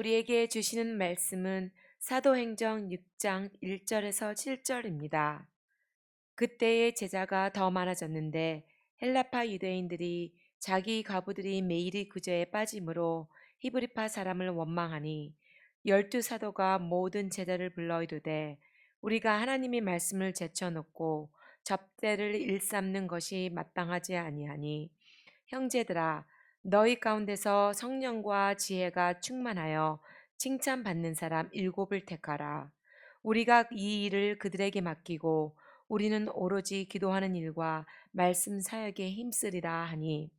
우리에게 주시는 말씀은 사도행전 6장 1절에서 7절입니다. 그때의 제자가 더 많아졌는데 헬라파 유대인들이 자기 과부들이 매일이 구제에 빠짐으로 히브리파 사람을 원망하니 열두 사도가 모든 제자를 불러 이르되 우리가 하나님의 말씀을 제쳐놓고 접대를 일삼는 것이 마땅하지 아니하니 형제들아 너희 가운데서 성령과 지혜가 충만하여 칭찬받는 사람 일곱을 택하라. 우리가 이 일을 그들에게 맡기고 우리는 오로지 기도하는 일과 말씀 사역에 힘쓰리라 하니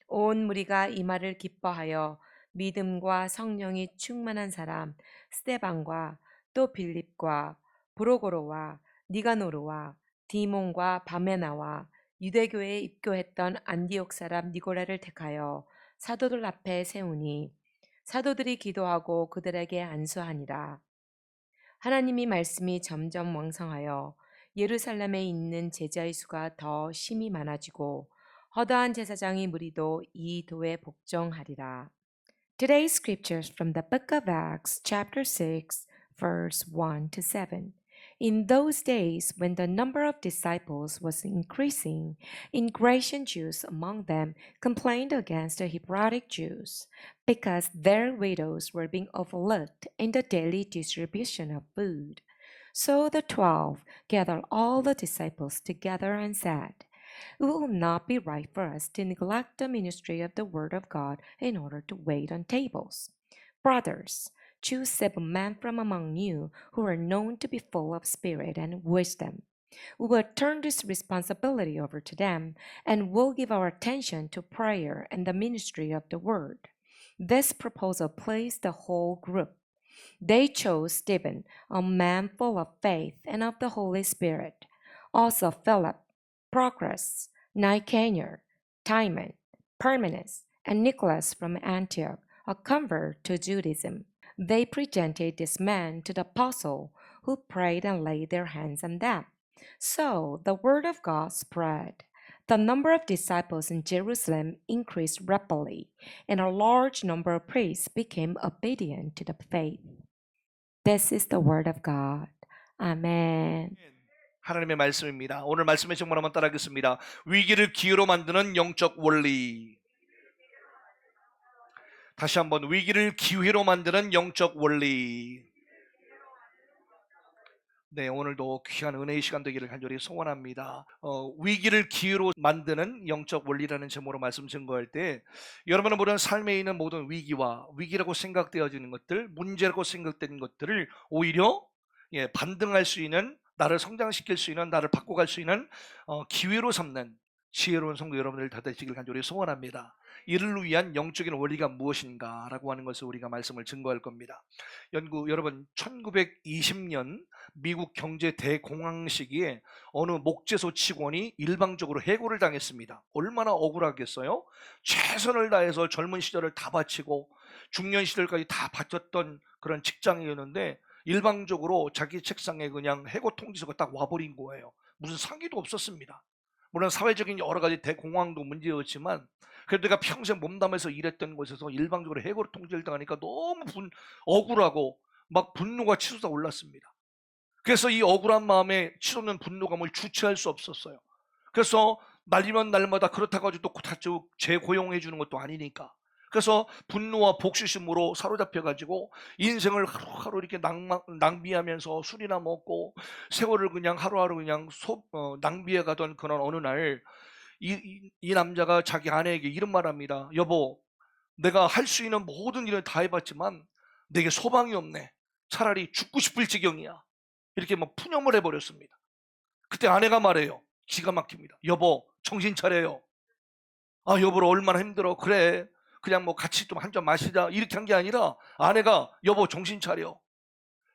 온 무리가 이 말을 기뻐하여 믿음과 성령이 충만한 사람 스데반과 또 빌립과 브로고로와 니가노르와 디몬과 바메나와 유대교에 입교했던 안디옥 사람 니고라를 택하여 사도들 앞에 세우니 사도들이 기도하고 그들에게 안수하니라. 하나님이 말씀이 점점 왕성하여 예루살렘에 있는 제자의 수가 더 심히 많아지고 허다한 제사장의 무리도 이 도에 복종하리라. Today's scriptures from the book of Acts, chapter 6, verse 1 to 7. In those days, when the number of disciples was increasing, ingratian Jews among them complained against the Hebraic Jews because their widows were being overlooked in the daily distribution of food. So the 12 gathered all the disciples together and said, it will not be right for us to neglect the ministry of the Word of God in order to wait on tables. Brothers, choose 7 men from among you who are known to be full of spirit and wisdom. We will turn this responsibility over to them and will give our attention to prayer and the ministry of the Word. This proposal pleased the whole group. They chose Stephen, a man full of faith and of the Holy Spirit, also Philip, Procrus, Nicanor, Timon, Parmenas, and Nicholas from Antioch, a convert to Judaism. They presented this man to the apostle, who prayed and laid their hands on them. So the word of God spread. The number of disciples in Jerusalem increased rapidly, and a large number of priests became obedient to the faith. This is the word of God. Amen. 하나님의 말씀입니다. 오늘 말씀의 제목을 한번 따라하겠습니다. 위기를 기회로 만드는 영적 원리. 다시 한번 위기를 기회로 만드는 영적 원리. 네, 오늘도 귀한 은혜의 시간 되기를 간절히 소원합니다. 위기를 기회로 만드는 영적 원리라는 제목으로 말씀 증거할 때 여러분은 모든 삶에 있는 모든 위기와 위기라고 생각되어지는 것들, 문제라고 생각되는 것들을 오히려 반등할 수 있는, 나를 성장시킬 수 있는, 나를 바꿔갈 수 있는 기회로 삼는 지혜로운 성도 여러분들 다 되시길 간절히 소원합니다. 이를 위한 영적인 원리가 무엇인가라고 하는 것을 우리가 말씀을 증거할 겁니다. 여러분 1920년 미국 경제 대공황 시기에 어느 목재소 직원이 일방적으로 해고를 당했습니다. 얼마나 억울하겠어요? 최선을 다해서 젊은 시절을 다 바치고 중년 시절까지 다 바쳤던 그런 직장이었는데 일방적으로 자기 책상에 그냥 해고 통지서가 딱 와버린 거예요. 무슨 상기도 없었습니다. 물론 사회적인 여러 가지 대공황도 문제였지만 그래도 내가 평생 몸담아서 일했던 곳에서 일방적으로 해고를 통지를 당하니까 너무 억울하고 막 분노가 치솟아 올랐습니다. 그래서 이 억울한 마음에 치솟는 분노감을 주체할 수 없었어요. 그래서 날이면 날마다 그렇다고 해도 또 재고용해 주는 것도 아니니까, 그래서 분노와 복수심으로 사로잡혀가지고 인생을 하루하루 이렇게 낭비하면서 술이나 먹고 세월을 그냥 하루하루 그냥 낭비해 가던 그런 어느 날 이 남자가 자기 아내에게 이런 말합니다. 여보, 내가 할 수 있는 모든 일을 다 해봤지만 내게 소망이 없네. 차라리 죽고 싶을 지경이야. 이렇게 막 푸념을 해버렸습니다. 그때 아내가 말해요. 기가 막힙니다. 여보, 정신 차려요. 아, 여보 얼마나 힘들어. 그래, 그냥 뭐 같이 좀 한 잔 마시자. 이렇게 한 게 아니라 아내가 여보 정신 차려.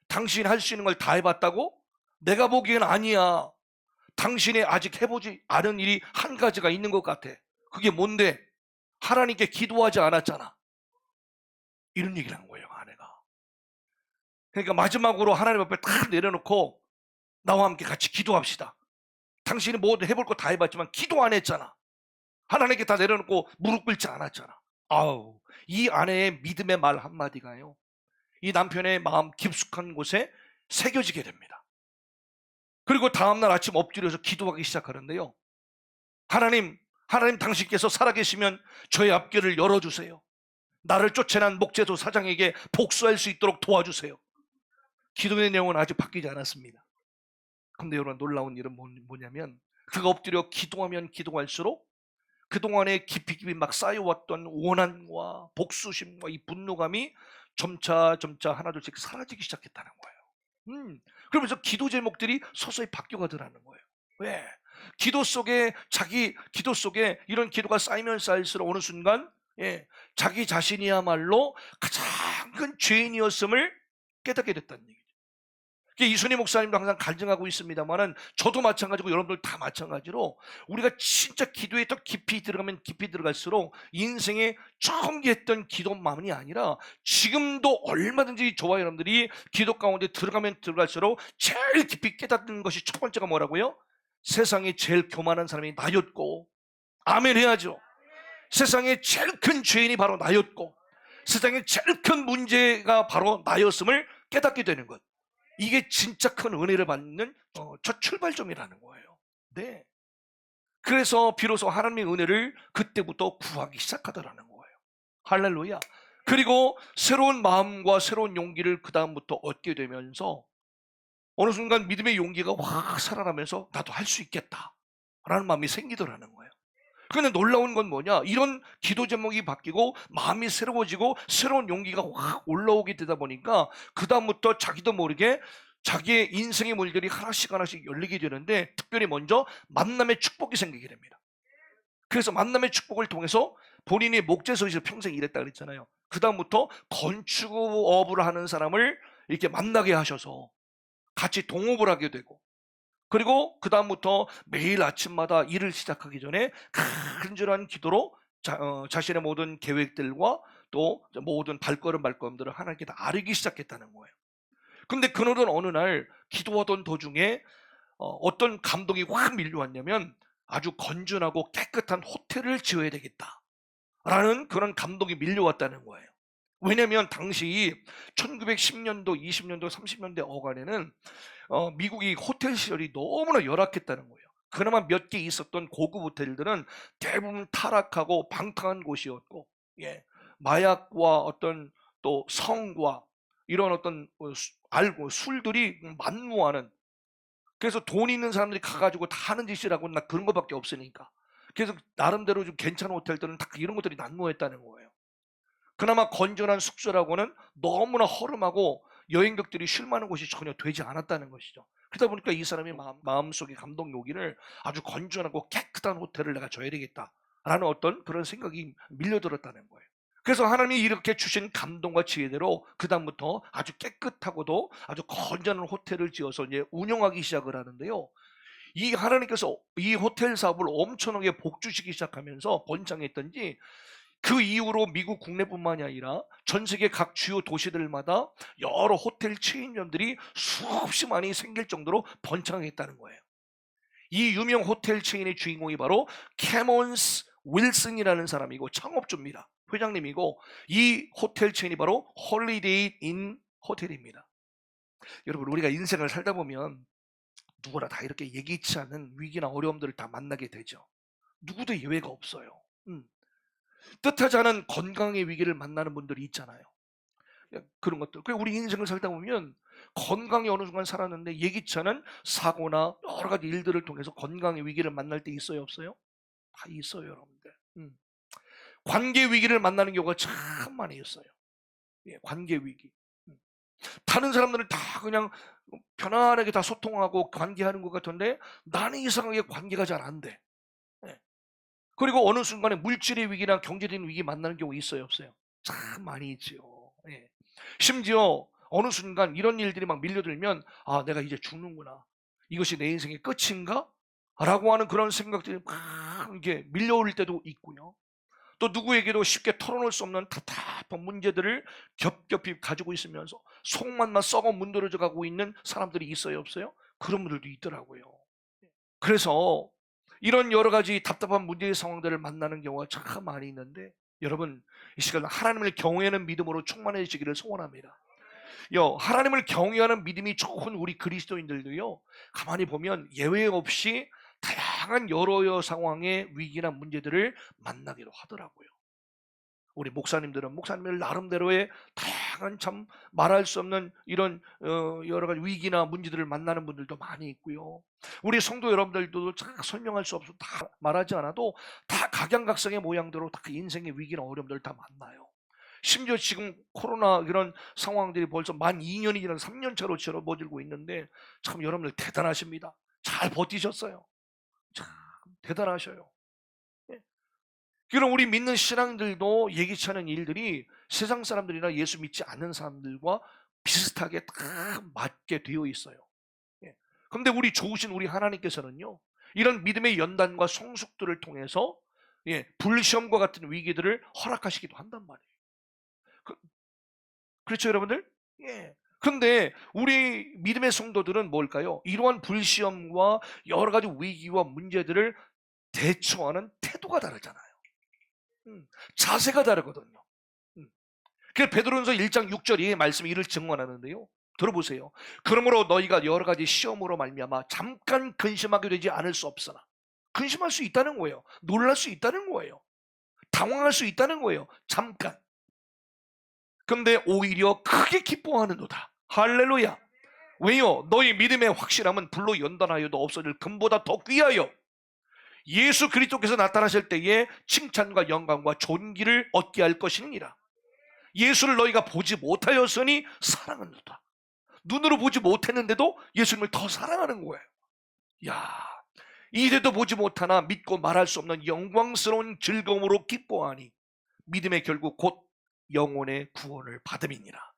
당신이 할 수 있는 걸 다 해봤다고? 내가 보기엔 아니야. 당신이 아직 해보지 않은 일이 한 가지가 있는 것 같아. 그게 뭔데? 하나님께 기도하지 않았잖아. 이런 얘기를 한 거예요, 아내가. 그러니까 마지막으로 하나님 앞에 탁 내려놓고 나와 함께 같이 기도합시다. 당신이 뭐 해볼 거 다 해봤지만 기도 안 했잖아. 하나님께 다 내려놓고 무릎 꿇지 않았잖아. 아우, 이 아내의 믿음의 말 한마디가요, 이 남편의 마음 깊숙한 곳에 새겨지게 됩니다. 그리고 다음날 아침 엎드려서 기도하기 시작하는데요. 하나님, 하나님 당신께서 살아계시면 저의 앞길을 열어주세요. 나를 쫓아난 목재도 사장에게 복수할 수 있도록 도와주세요. 기도의 내용은 아직 바뀌지 않았습니다. 근데 여러분, 놀라운 일은 뭐냐면, 그가 엎드려 기도하면 기도할수록 그동안에 깊이 막 쌓여왔던 원한과 복수심과 이 분노감이 점차 하나둘씩 사라지기 시작했다는 거예요. 그러면서 기도 제목들이 서서히 바뀌어가더라는 거예요. 왜? 자기 기도 속에 이런 기도가 쌓이면 쌓일수록 어느 순간, 자기 자신이야말로 가장 큰 죄인이었음을 깨닫게 됐다는 얘기죠. 이순희 목사님도 항상 갈증하고 있습니다만은, 저도 마찬가지고 여러분들 다 마찬가지로, 우리가 진짜 기도에 더 깊이 들어가면 깊이 들어갈수록 인생에 처음 했던 기도만이 아니라 지금도 얼마든지 저와 여러분들이 기도 가운데 들어가면 들어갈수록 제일 깊이 깨닫는 것이 첫 번째가 뭐라고요? 세상에 제일 교만한 사람이 나였고, 아멘 해야죠. 세상에 제일 큰 죄인이 바로 나였고, 세상에 제일 큰 문제가 바로 나였음을 깨닫게 되는 것. 이게 진짜 큰 은혜를 받는 첫 출발점이라는 거예요. 네. 그래서 비로소 하나님의 은혜를 그때부터 구하기 시작하더라는 거예요. 할렐루야. 그리고 새로운 마음과 새로운 용기를 그 다음부터 얻게 되면서 어느 순간 믿음의 용기가 확 살아나면서 나도 할 수 있겠다 라는 마음이 생기더라는 거예요. 그런데 놀라운 건 뭐냐, 이런 기도 제목이 바뀌고 마음이 새로워지고 새로운 용기가 확 올라오게 되다 보니까 그 다음부터 자기도 모르게 자기의 인생의 문들이 하나씩 열리게 되는데, 특별히 먼저 만남의 축복이 생기게 됩니다. 그래서 만남의 축복을 통해서 본인이 목재소에서 평생 일했다 그랬잖아요. 그 다음부터 건축업을 하는 사람을 이렇게 만나게 하셔서 같이 동업을 하게 되고, 그리고 그 다음부터 매일 아침마다 일을 시작하기 전에 간절한 기도로 자신의 모든 계획들과 또 모든 발걸음들을 하나님께 다 아뢰기 시작했다는 거예요. 근데 그날은 어느 날 기도하던 도중에 어떤 감동이 확 밀려왔냐면, 아주 건전하고 깨끗한 호텔을 지어야 되겠다라는 그런 감동이 밀려왔다는 거예요. 왜냐하면 당시 1910년도, 20년도, 30년대 어간에는 미국이 호텔 시설이 너무나 열악했다는 거예요. 그나마 몇 개 있었던 고급 호텔들은 대부분 타락하고 방탕한 곳이었고, 마약과 어떤 또 성과 이런 어떤 술들이 만무하는, 그래서 돈 있는 사람들이 가가지고 다 하는 짓이라고 나 그런 것밖에 없으니까. 그래서 나름대로 좀 괜찮은 호텔들은 다 이런 것들이 난무했다는 거예요. 그나마 건전한 숙소라고는 너무나 허름하고 여행객들이 쉴 만한 곳이 전혀 되지 않았다는 것이죠. 그러다 보니까 이 사람이 마음속에 감동 요기를 아주 건전하고 깨끗한 호텔을 내가 줘야 되겠다라는 어떤 그런 생각이 밀려들었다는 거예요. 그래서 하나님이 이렇게 주신 감동과 지혜대로 그 다음부터 아주 깨끗하고도 아주 건전한 호텔을 지어서 이제 운영하기 시작을 하는데요. 이 하나님께서 이 호텔 사업을 엄청나게 복주시기 시작하면서 번창했던지, 그 이후로 미국 국내뿐만이 아니라 전 세계 각 주요 도시들마다 여러 호텔 체인점들이 수없이 많이 생길 정도로 번창했다는 거예요. 이 유명 호텔 체인의 주인공이 바로 캐먼스 윌슨이라는 사람이고 창업주입니다. 회장님이고, 이 호텔 체인이 바로 홀리데이 인 호텔입니다. 여러분, 우리가 인생을 살다 보면 누구나 다 이렇게 예기치 않은 위기나 어려움들을 다 만나게 되죠. 누구도 예외가 없어요. 뜻하지 않은 건강의 위기를 만나는 분들이 있잖아요. 그런 것들. 우리 인생을 살다 보면 건강이 어느 순간 살았는데 예기치 않은 사고나 여러 가지 일들을 통해서 건강의 위기를 만날 때 있어요, 없어요? 다 있어요, 여러분들. 관계 위기를 만나는 경우가 참 많이 있어요. 관계 위기. 다른 사람들은 다 그냥 편안하게 다 소통하고 관계하는 것 같은데 나는 이상하게 관계가 잘 안 돼. 그리고 어느 순간에 물질의 위기나 경제적인 위기 만나는 경우 있어요, 없어요? 참 많이 있지요. 심지어 어느 순간 이런 일들이 막 밀려들면, 아, 내가 이제 죽는구나, 이것이 내 인생의 끝인가? 라고 하는 그런 생각들이 막 이렇게 밀려올 때도 있고요. 또 누구에게도 쉽게 털어놓을 수 없는 답답한 문제들을 겹겹이 가지고 있으면서 속만 썩어 문드러져 가고 있는 사람들이 있어요, 없어요? 그런 분들도 있더라고요. 그래서 이런 여러 가지 답답한 문제의 상황들을 만나는 경우가 참 많이 있는데, 여러분, 이 시간 하나님을 경외하는 믿음으로 충만해지기를 소원합니다. 하나님을 경외하는 믿음이 좋은 우리 그리스도인들도요, 가만히 보면 예외 없이 다양한 여러 상황의 위기나 문제들을 만나기도 하더라고요. 우리 목사님들은 목사님들 나름대로의 다양한 참 말할 수 없는 이런 여러 가지 위기나 문제들을 만나는 분들도 많이 있고요. 우리 성도 여러분들도 다 설명할 수 없어 다 말하지 않아도 다 각양각색의 모양대로 다 인생의 위기나 어려움들 다 만나요. 심지어 지금 코로나 이런 상황들이 벌써 만 2년이 지난 3년 차로 접어들고 있는데 참 여러분들 대단하십니다. 잘 버티셨어요. 참 대단하셔요. 예. 그럼 우리 믿는 신앙들도 예기치 않은 일들이 세상 사람들이나 예수 믿지 않는 사람들과 비슷하게 다 맞게 되어 있어요. 예. 그런데 우리 좋으신 우리 하나님께서는요, 이런 믿음의 연단과 성숙들을 통해서 불시험과 같은 위기들을 허락하시기도 한단 말이에요. 그, 그렇죠, 여러분들? 예. 근데 우리 믿음의 성도들은 뭘까요? 이러한 불시험과 여러 가지 위기와 문제들을 대처하는 태도가 다르잖아요. 자세가 다르거든요. 그래서 베드로전서 1장 6절이 말씀이 이를 증언하는데요. 들어보세요. 그러므로 너희가 여러 가지 시험으로 말미암아 잠깐 근심하게 되지 않을 수 없으나, 근심할 수 있다는 거예요. 놀랄 수 있다는 거예요. 당황할 수 있다는 거예요. 잠깐. 근데 오히려 크게 기뻐하는도다. 할렐루야. 왜요? 너희 믿음의 확실함은 불로 연단하여도 없어질 금보다 더 귀하여 예수 그리스도께서 나타나실 때에 칭찬과 영광과 존귀를 얻게 할 것이니라. 예수를 너희가 보지 못하였으니 사랑하는도다. 눈으로 보지 못했는데도 예수님을 더 사랑하는 거예요. 야, 이래도 보지 못하나 믿고 말할 수 없는 영광스러운 즐거움으로 기뻐하니 믿음의 결국 곧 영혼의 구원을 받음이니라.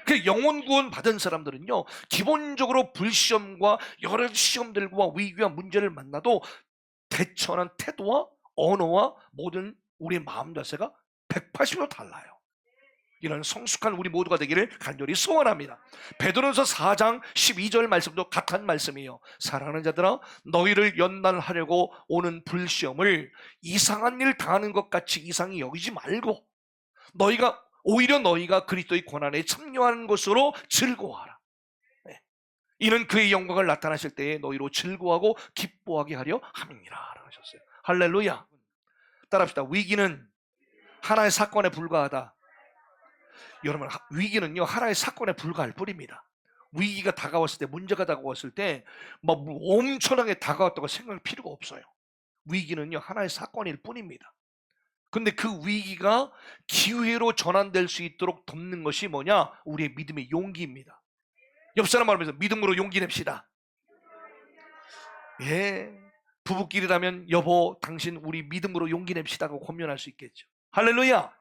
그 영혼 구원 받은 사람들은요, 기본적으로 불시험과 여러 시험들과 위기와 문제를 만나도 대처하는 태도와 언어와 모든 우리의 마음 자세가 180도 달라요. 이런 성숙한 우리 모두가 되기를 간절히 소원합니다. 베드로전서 4장 12절 말씀도 같은 말씀이에요. 사랑하는 자들아, 너희를 연단하려고 오는 불시험을 이상한 일 당하는 것 같이 이상히 여기지 말고 오히려 너희가 그리스도의 고난에 참여하는 것으로 즐거워하라. 네. 이는 그의 영광을 나타나실 때에 너희로 즐거워하고 기뻐하게 하려 함이니라 하셨어요. 할렐루야. 따라합시다. 위기는 하나의 사건에 불과하다. 여러분, 위기는요 하나의 사건에 불과할 뿐입니다. 위기가 다가왔을 때, 문제가 다가왔을 때 막 엄청나게 다가왔다고 생각할 필요가 없어요. 위기는요 하나의 사건일 뿐입니다. 근데 그 위기가 기회로 전환될 수 있도록 돕는 것이 뭐냐? 우리의 믿음의 용기입니다. 옆 사람 말하면서 믿음으로 용기 냅시다. 예, 부부끼리라면 여보 당신 우리 믿음으로 용기 냅시다고 권면할 수 있겠죠. 할렐루야.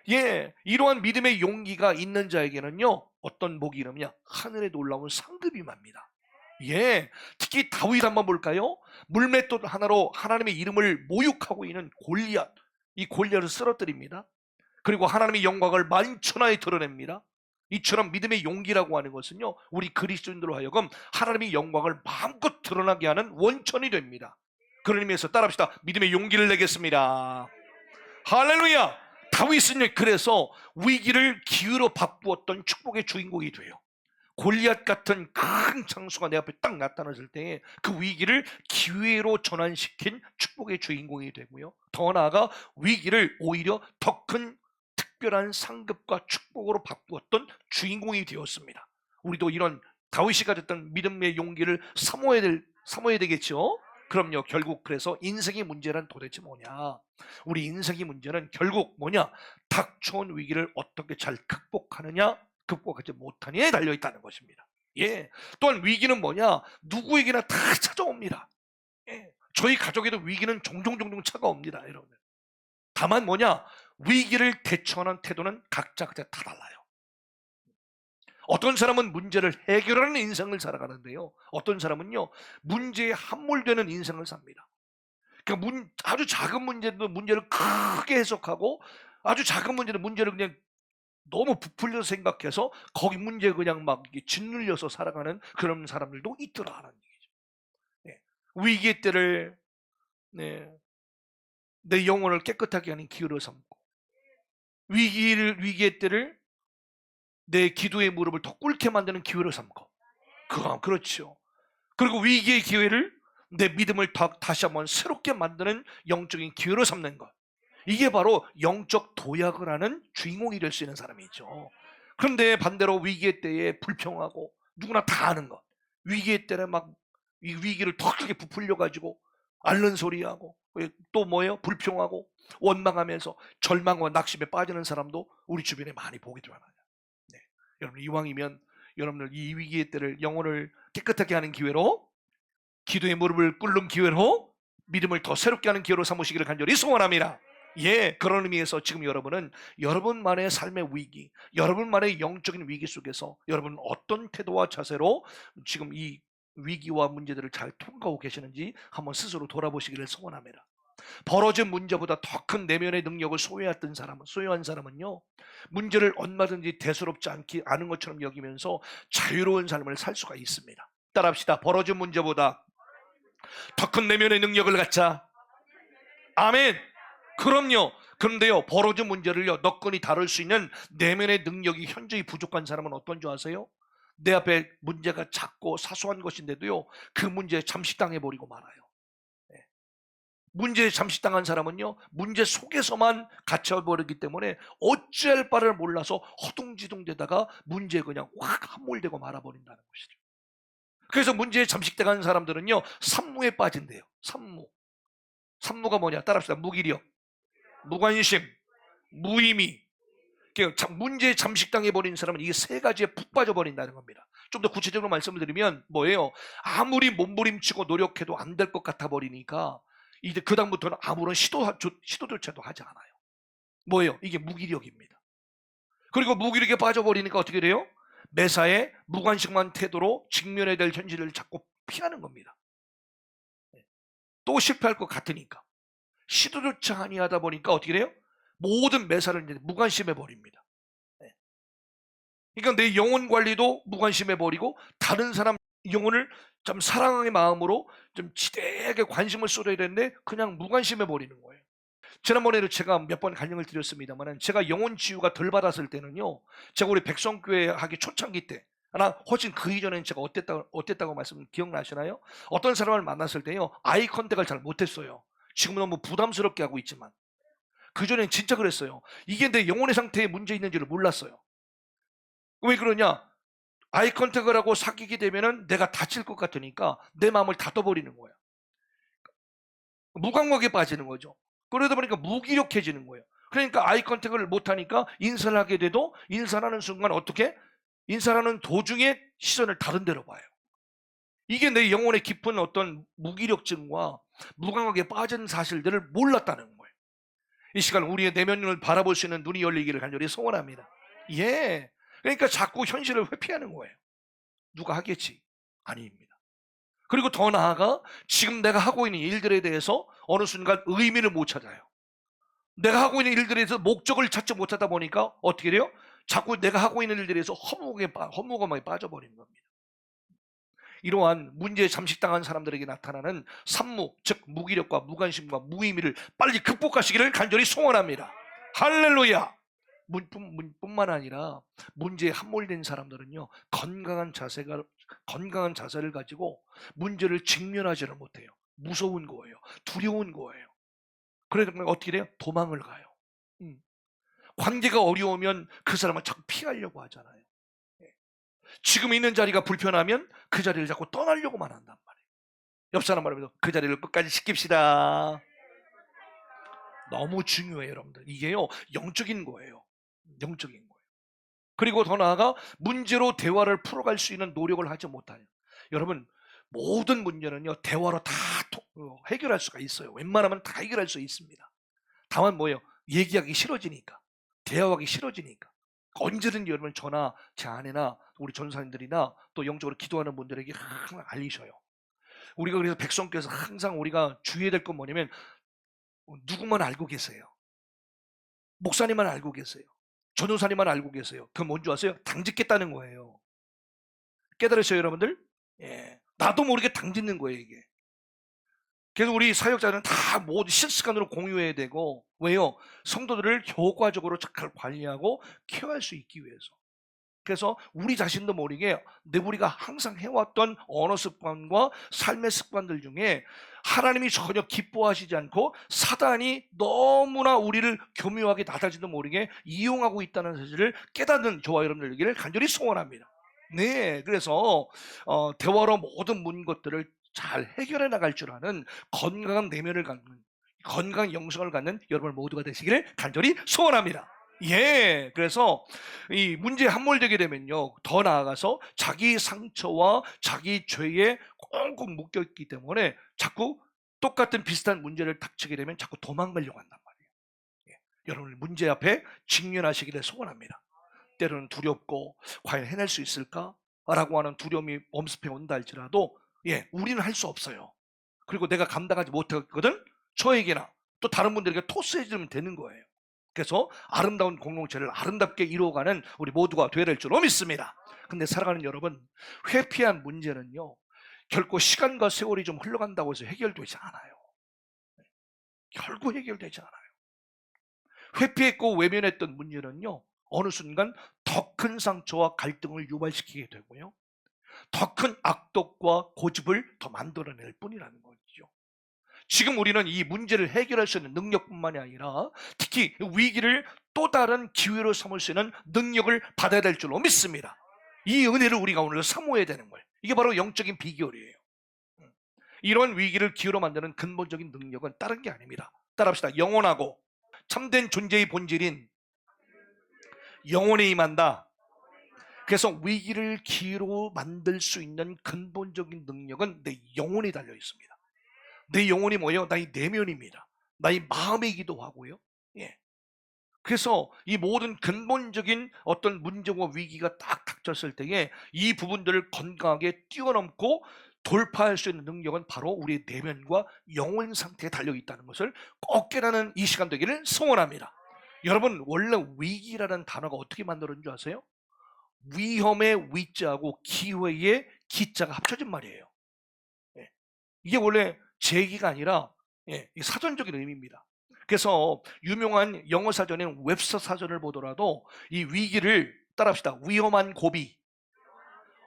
예, 이러한 믿음의 용기가 있는 자에게는요 어떤 복이 이르냐? 하늘에 놀라운 상급이 임합니다. 예, 특히 다윗 한번 볼까요? 물맷돌 하나로 하나님의 이름을 모욕하고 있는 골리앗, 이 골리앗을 쓰러뜨립니다. 그리고 하나님의 영광을 만천하에 드러냅니다. 이처럼 믿음의 용기라고 하는 것은요 우리 그리스도인들로 하여금 하나님의 영광을 마음껏 드러나게 하는 원천이 됩니다. 그런 의미에서 따라합시다. 믿음의 용기를 내겠습니다. 할렐루야. 다윗은 그래서 위기를 기회로 바꾸었던 축복의 주인공이 돼요. 골리앗 같은 큰 장수가 내 앞에 딱 나타났을 때 그 위기를 기회로 전환시킨 축복의 주인공이 되고요. 더 나아가 위기를 오히려 더 큰 특별한 상급과 축복으로 바꾸었던 주인공이 되었습니다. 우리도 이런 다윗이 가졌던 믿음의 용기를 사모해야 되겠죠. 그럼요. 결국 그래서 인생의 문제란 도대체 뭐냐? 우리 인생의 문제는 결국 뭐냐? 닥쳐온 위기를 어떻게 잘 극복하지 못하느냐에 달려 있다는 것입니다. 예. 또한 위기는 뭐냐? 누구에게나 다 찾아옵니다. 예. 저희 가족에도 위기는 종종 찾아옵니다, 여러분. 다만 뭐냐? 위기를 대처하는 태도는 각자 다 달라요. 어떤 사람은 문제를 해결하는 인생을 살아가는데요. 어떤 사람은요, 문제에 함몰되는 인생을 삽니다. 그러니까 아주 작은 문제도 문제를 크게 해석하고 아주 작은 문제를 그냥 너무 부풀려 생각해서 거기 문제 그냥 막 짓눌려서 살아가는 그런 사람들도 있더라라는 얘기죠. 네. 위기의 때를 내 영혼을 깨끗하게 하는 기회로 삼고 위기의 때를 내 기도의 무릎을 더 꿇게 만드는 기회로 삼고, 그렇죠. 그리고 위기의 기회를 내 믿음을 다시 한번 새롭게 만드는 영적인 기회로 삼는 것. 이게 바로 영적 도약을 하는 주인공이 될 수 있는 사람이죠. 그런데 반대로 위기의 때에 불평하고, 누구나 다 아는 것, 위기의 때는 막 이 위기를 더 크게 부풀려 가지고 앓는 소리하고, 또 뭐예요? 불평하고 원망하면서 절망과 낙심에 빠지는 사람도 우리 주변에 많이 보게 되잖아요. 네. 여러분, 이왕이면 여러분들 이 위기의 때를 영혼을 깨끗하게 하는 기회로, 기도의 무릎을 꿇는 기회로, 믿음을 더 새롭게 하는 기회로 삼으시기를 간절히 소원합니다. 예, 그런 의미에서 지금 여러분은 여러분만의 삶의 위기, 여러분만의 영적인 위기 속에서 여러분 어떤 태도와 자세로 지금 이 위기와 문제들을 잘 통과하고 계시는지 한번 스스로 돌아보시기를 소원합니다. 벌어진 문제보다 더 큰 내면의 능력을 소유한 사람은요, 문제를 얼마든지 대수롭지 않은 것처럼 여기면서 자유로운 삶을 살 수가 있습니다. 따라합시다. 벌어진 문제보다 더 큰 내면의 능력을 갖자. 아멘. 그럼요. 그런데요, 벌어진 문제를요 너건히 다룰 수 있는 내면의 능력이 현저히 부족한 사람은 어떤 줄 아세요? 내 앞에 문제가 작고 사소한 것인데도요 그 문제에 잠식당해버리고 말아요. 네. 문제에 잠식당한 사람은요 문제 속에서만 갇혀버리기 때문에 어찌할 바를 몰라서 허둥지둥대다가 문제에 그냥 확 함몰되고 말아버린다는 것이죠. 그래서 문제에 잠식당한 사람들은요 산무에 빠진대요. 산무가 뭐냐? 따라합시다. 무기력, 무관심, 무의미. 문제에 잠식당해버린 사람은 이게 세 가지에 푹 빠져버린다는 겁니다. 좀 더 구체적으로 말씀을 드리면 뭐예요? 아무리 몸부림치고 노력해도 안 될 것 같아 버리니까 이제 그 다음부터는 아무런 시도조차도 하지 않아요. 뭐예요? 이게 무기력입니다. 그리고 무기력에 빠져버리니까 어떻게 돼요? 매사에 무관심한 태도로 직면해야 될 현실을 자꾸 피하는 겁니다. 또 실패할 것 같으니까 시도조차 아니하다 보니까 어떻게 돼요? 모든 매사를 이제 무관심해 버립니다. 그러니까 내 영혼 관리도 무관심해 버리고 다른 사람 영혼을 좀 사랑의 마음으로 좀 지대하게 관심을 쏟아야 되는데 그냥 무관심해 버리는 거예요. 지난번에도 제가 몇 번 간증을 드렸습니다만, 제가 영혼 치유가 덜 받았을 때는요, 제가 우리 백성교회 하기 초창기 때, 하나 훨씬 그 이전에는 제가 어땠다고 말씀 기억나시나요? 어떤 사람을 만났을 때요 아이 컨택을 잘 못했어요. 지금은 너무 부담스럽게 하고 있지만 그전엔 진짜 그랬어요. 이게 내 영혼의 상태에 문제 있는지를 몰랐어요. 왜 그러냐? 아이 컨택을 하고 사귀게 되면은 내가 다칠 것 같으니까 내 마음을 닫아버리는 거야. 무감각에 빠지는 거죠. 그러다 보니까 무기력해지는 거예요. 그러니까 아이 컨택을 못하니까 인사를 하게 돼도 인사를 하는 순간 어떻게? 인사하는 도중에 시선을 다른 데로 봐요. 이게 내 영혼의 깊은 어떤 무기력증과 무감각에 빠진 사실들을 몰랐다는 거예요. 이 시간 우리의 내면을 바라볼 수 있는 눈이 열리기를 간절히 소원합니다. 예. 그러니까 자꾸 현실을 회피하는 거예요. 누가 하겠지? 아닙니다. 그리고 더 나아가 지금 내가 하고 있는 일들에 대해서 어느 순간 의미를 못 찾아요. 내가 하고 있는 일들에 대해서 목적을 찾지 못하다 보니까 어떻게 돼요? 자꾸 내가 하고 있는 일들에 대해서 허무감에 빠져버리는 겁니다. 이러한 문제에 잠식당한 사람들에게 나타나는 산무, 즉 무기력과 무관심과 무의미를 빨리 극복하시기를 간절히 소원합니다. 할렐루야! 뿐만 아니라 문제에 함몰된 사람들은요 건강한 자세를 가지고 문제를 직면하지를 못해요. 무서운 거예요. 두려운 거예요. 그래서 어떻게 돼요? 도망을 가요. 관계가 어려우면 그 사람을 자꾸 피하려고 하잖아요. 지금 있는 자리가 불편하면 그 자리를 자꾸 떠나려고만 한단 말이에요. 옆 사람 말하면서 그 자리를 끝까지 지킵시다. 너무 중요해요, 여러분들. 이게요 영적인 거예요. 영적인 거예요. 그리고 더 나아가 문제로 대화를 풀어갈 수 있는 노력을 하지 못해요. 여러분, 모든 문제는요 대화로 다 해결할 수가 있어요. 웬만하면 다 해결할 수 있습니다. 다만 뭐예요? 얘기하기 싫어지니까, 대화하기 싫어지니까 언제든지 여러분 저나 제 아내나 우리 전사님들이나 또 영적으로 기도하는 분들에게 항상 알리셔요. 우리가 그래서 백성께서 항상 우리가 주의해야 될 건 뭐냐면 누구만 알고 계세요. 목사님만 알고 계세요. 전도사님만 알고 계세요. 그건 뭔지 아세요? 당짓겠다는 거예요. 깨달으셔요, 여러분들? 예. 나도 모르게 당짓는 거예요, 이게. 그래서 우리 사역자는 다 모두 실시간으로 공유해야 되고, 왜요? 성도들을 효과적으로 잘 관리하고 케어할 수 있기 위해서. 그래서 우리 자신도 모르게 우리가 항상 해왔던 언어 습관과 삶의 습관들 중에 하나님이 전혀 기뻐하시지 않고 사단이 너무나 우리를 교묘하게 나다지도 모르게 이용하고 있다는 사실을 깨닫는 저와 여러분들 되기를 간절히 소원합니다. 네, 그래서 대화로 모든 것들을 잘 해결해 나갈 줄 아는 건강한 내면을 갖는, 건강한 영성을 갖는 여러분 모두가 되시기를 간절히 소원합니다. 예, 그래서 이 문제에 함몰되게 되면요, 더 나아가서 자기 상처와 자기 죄에 꽁꽁 묶여 있기 때문에 자꾸 똑같은 비슷한 문제를 닥치게 되면 자꾸 도망가려고 한단 말이에요. 예, 여러분 문제 앞에 직면하시기를 소원합니다. 때로는 두렵고 과연 해낼 수 있을까? 라고 하는 두려움이 엄습해 온다 할지라도 우리는 할 수 없어요. 그리고 내가 감당하지 못했거든? 저에게나 또 다른 분들에게 토스해주면 되는 거예요. 그래서 아름다운 공동체를 아름답게 이루어가는 우리 모두가 되어야 될 줄로 믿습니다. 근데 살아가는 여러분, 회피한 문제는요, 결코 시간과 세월이 좀 흘러간다고 해서 해결되지 않아요. 결국 해결되지 않아요. 회피했고 외면했던 문제는요, 어느 순간 더 큰 상처와 갈등을 유발시키게 되고요, 더 큰 악독과 고집을 더 만들어낼 뿐이라는 거죠. 지금 우리는 이 문제를 해결할 수 있는 능력뿐만이 아니라 특히 위기를 또 다른 기회로 삼을 수 있는 능력을 받아야 될 줄로 믿습니다. 이 은혜를 우리가 오늘 사모해야 되는 거예요. 이게 바로 영적인 비결이에요. 이런 위기를 기회로 만드는 근본적인 능력은 다른 게 아닙니다. 따라합시다. 영원하고 참된 존재의 본질인 영혼에 임한다. 그래서 위기를 기회로 만들 수 있는 근본적인 능력은 내 영혼에 달려 있습니다. 내 영혼이 뭐예요? 나의 내면입니다. 나의 마음이기도 하고요. 예. 그래서 이 모든 근본적인 어떤 문제와 위기가 딱 닥쳤을 때에 이 부분들을 건강하게 뛰어넘고 돌파할 수 있는 능력은 바로 우리의 내면과 영혼 상태에 달려 있다는 것을 꼭 깨닫는 이 시간 되기를 소원합니다. 여러분, 원래 위기라는 단어가 어떻게 만들어진 줄 아세요? 위험의 위자하고 기회의 기자가 합쳐진 말이에요. 예. 이게 원래 제 얘기가 아니라 사전적인 의미입니다. 그래서 유명한 영어 사전인 웹스터 사전을 보더라도 이 위기를 따라합시다. 위험한 고비,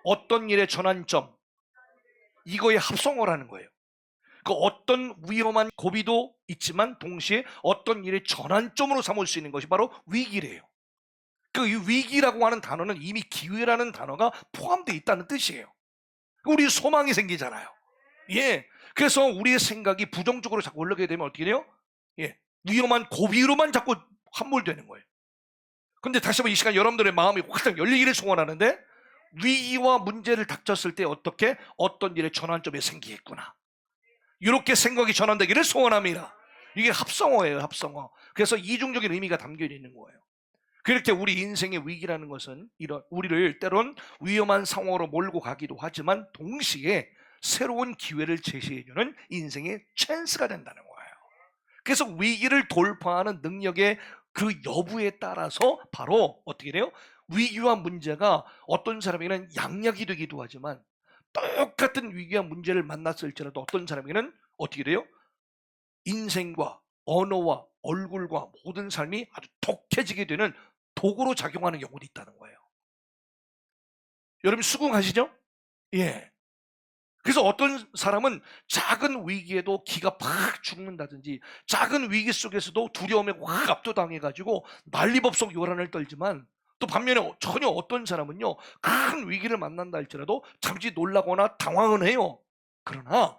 어떤 일의 전환점, 이거의 합성어라는 거예요. 그 어떤 위험한 고비도 있지만 동시에 어떤 일의 전환점으로 삼을 수 있는 것이 바로 위기래요. 그 이 위기라고 하는 단어는 이미 기회라는 단어가 포함되어 있다는 뜻이에요. 우리 소망이 생기잖아요. 예. 그래서 우리의 생각이 부정적으로 자꾸 올라가게 되면 어떻게 돼요? 위험한 고비로만 자꾸 함몰되는 거예요. 근데 다시 한번 이 시간 여러분들의 마음이 확 열리기를 소원하는데, 위기와 문제를 닥쳤을 때 어떤 일의 전환점이 생기겠구나, 이렇게 생각이 전환되기를 소원합니다. 이게 합성어예요, 합성어. 그래서 이중적인 의미가 담겨 있는 거예요. 그렇게 우리 인생의 위기라는 것은 우리를 때론 위험한 상황으로 몰고 가기도 하지만 동시에 새로운 기회를 제시해주는 인생의 찬스가 된다는 거예요. 그래서 위기를 돌파하는 능력의 그 여부에 따라서 바로 어떻게 돼요? 위기와 문제가 어떤 사람에게는 양약이 되기도 하지만 똑같은 위기와 문제를 만났을지라도 어떤 사람에게는 어떻게 돼요? 인생과 언어와 얼굴과 모든 삶이 아주 독해지게 되는 도구로 작용하는 경우도 있다는 거예요. 여러분 수긍하시죠? 예. 그래서 어떤 사람은 작은 위기에도 기가 팍 죽는다든지, 작은 위기 속에서도 두려움에 확 압도당해가지고 난리법석 요란을 떨지만, 또 반면에 전혀 어떤 사람은요, 큰 위기를 만난다 할지라도 잠시 놀라거나 당황은 해요. 그러나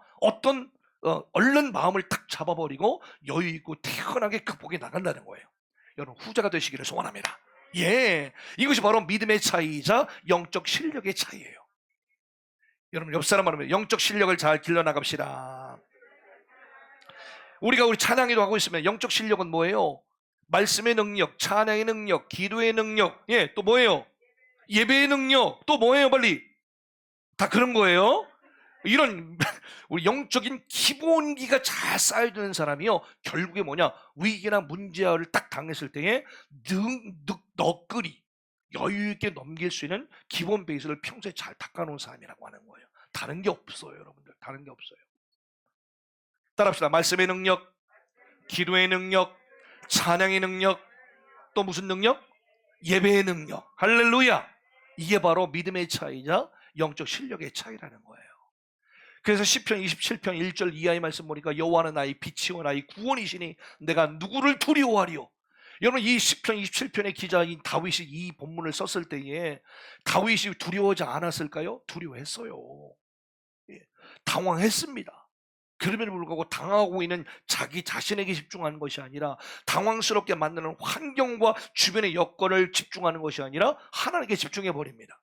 얼른 마음을 탁 잡아버리고 여유 있고 태연하게 극복해 나간다는 거예요. 여러분 후자가 되시기를 소원합니다. 예, 이것이 바로 믿음의 차이이자 영적 실력의 차이예요. 여러분 옆 사람 말하면 영적 실력을 잘 길러나갑시다. 우리 찬양에도 하고 있으면 영적 실력은 뭐예요? 말씀의 능력, 찬양의 능력, 기도의 능력, 또 뭐예요? 예배의 능력, 또 뭐예요? 빨리 다 그런 거예요. 이런 우리 영적인 기본기가 잘 쌓여지는 사람이요, 결국에 뭐냐, 위기나 문제를 딱 당했을 때에 너끈히 여유 있게 넘길 수 있는 기본 베이스를 평소에 잘 닦아놓은 사람이라고 하는 거예요. 다른 게 없어요, 여러분들. 다른 게 없어요. 따라합시다. 말씀의 능력, 기도의 능력, 찬양의 능력, 또 무슨 능력? 예배의 능력. 할렐루야. 이게 바로 믿음의 차이자 영적 실력의 차이라는 거예요. 그래서 시편 27편 1절 이하의 말씀 보니까 여호와는 나의 빛이요 나의 구원이시니 내가 누구를 두려워하리요. 여러분 이 시편 27편의 기자인 다윗이 이 본문을 썼을 때에 다윗이 두려워하지 않았을까요? 두려워했어요. 예, 당황했습니다. 그럼에도 불구하고 당하고 있는 자기 자신에게 집중하는 것이 아니라 당황스럽게 만드는 환경과 주변의 여건을 집중하는 것이 아니라 하나님께 집중해 버립니다.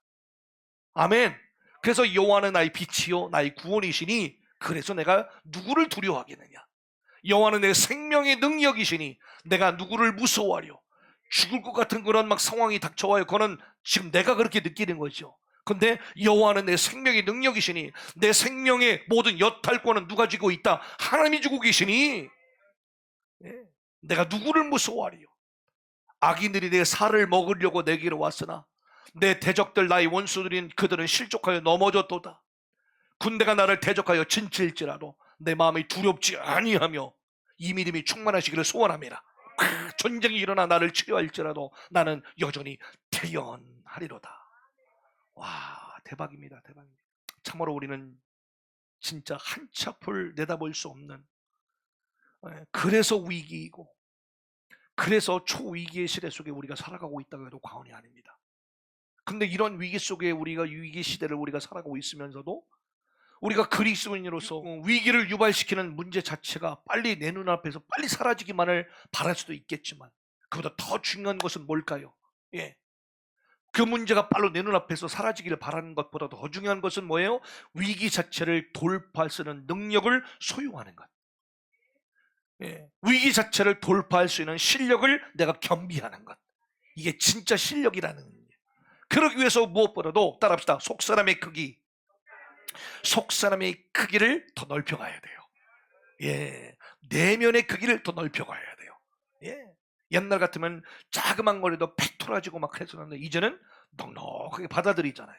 아멘. 그래서 여호와는 나의 빛이요 나의 구원이시니 그래서 내가 누구를 두려워하겠느냐. 여호와는 내 생명의 능력이시니 내가 누구를 무서워하려. 죽을 것 같은 그런 막 상황이 닥쳐와요. 그거는 지금 내가 그렇게 느끼는 거죠. 근데 여호와는 내 생명의 능력이시니 내 생명의 모든 여탈권은 누가 쥐고 있다? 하나님이 주고 계시니 내가 누구를 무서워하리요. 악인들이 내 살을 먹으려고 내게로 왔으나 내 대적들 나의 원수들인 그들은 실족하여 넘어졌도다. 군대가 나를 대적하여 진칠지라도 내 마음이 두렵지 아니하며 이 믿음이 충만하시기를 소원합니다. 전쟁이 일어나 나를 치료할지라도 나는 여전히 태연하리로다. 와, 대박입니다. 대박입니다. 참으로 우리는 진짜 한치 앞을 내다볼 수 없는, 그래서 위기이고 그래서 초위기의 시대 속에 우리가 살아가고 있다고 해도 과언이 아닙니다. 근데 이런 위기 속에 우리가 위기 시대를 우리가 살아가고 있으면서도 우리가 그리스도인으로서 위기를 유발시키는 문제 자체가 빨리 내 눈앞에서 빨리 사라지기만을 바랄 수도 있겠지만 그보다 더 중요한 것은 뭘까요? 예, 그 문제가 빨리 내 눈앞에서 사라지기를 바라는 것보다 더 중요한 것은 뭐예요? 위기 자체를 돌파할 수 있는 능력을 소유하는 것. 예, 위기 자체를 돌파할 수 있는 실력을 내가 겸비하는 것. 이게 진짜 실력이라는 거예요. 그러기 위해서 무엇보다도 따라합시다. 속사람의 크기. 속사람의 크기를 더 넓혀가야 돼요. 예, 내면의 크기를 더 넓혀가야 돼요. 예, 옛날 같으면 자그만 거리도 팩토라지고 막 했었는데 이제는 넉넉하게 받아들이잖아요.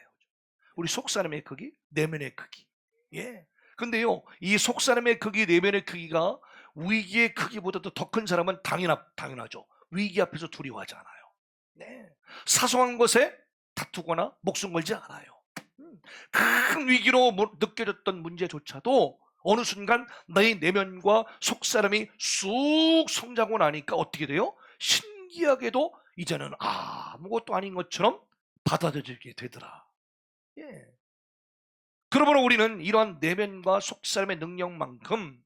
우리 속사람의 크기, 내면의 크기. 예. 근데요, 이 속사람의 크기, 내면의 크기가 위기의 크기보다도 더 큰 사람은 당연하죠. 위기 앞에서 두려워하지 않아요. 네. 사소한 것에 다투거나 목숨 걸지 않아요. 큰 위기로 느껴졌던 문제조차도 어느 순간 나의 내면과 속사람이 쑥 성장하고 나니까 어떻게 돼요? 신기하게도 이제는 아무것도 아닌 것처럼 받아들이게 되더라. 예. 그러므로 우리는 이러한 내면과 속사람의 능력만큼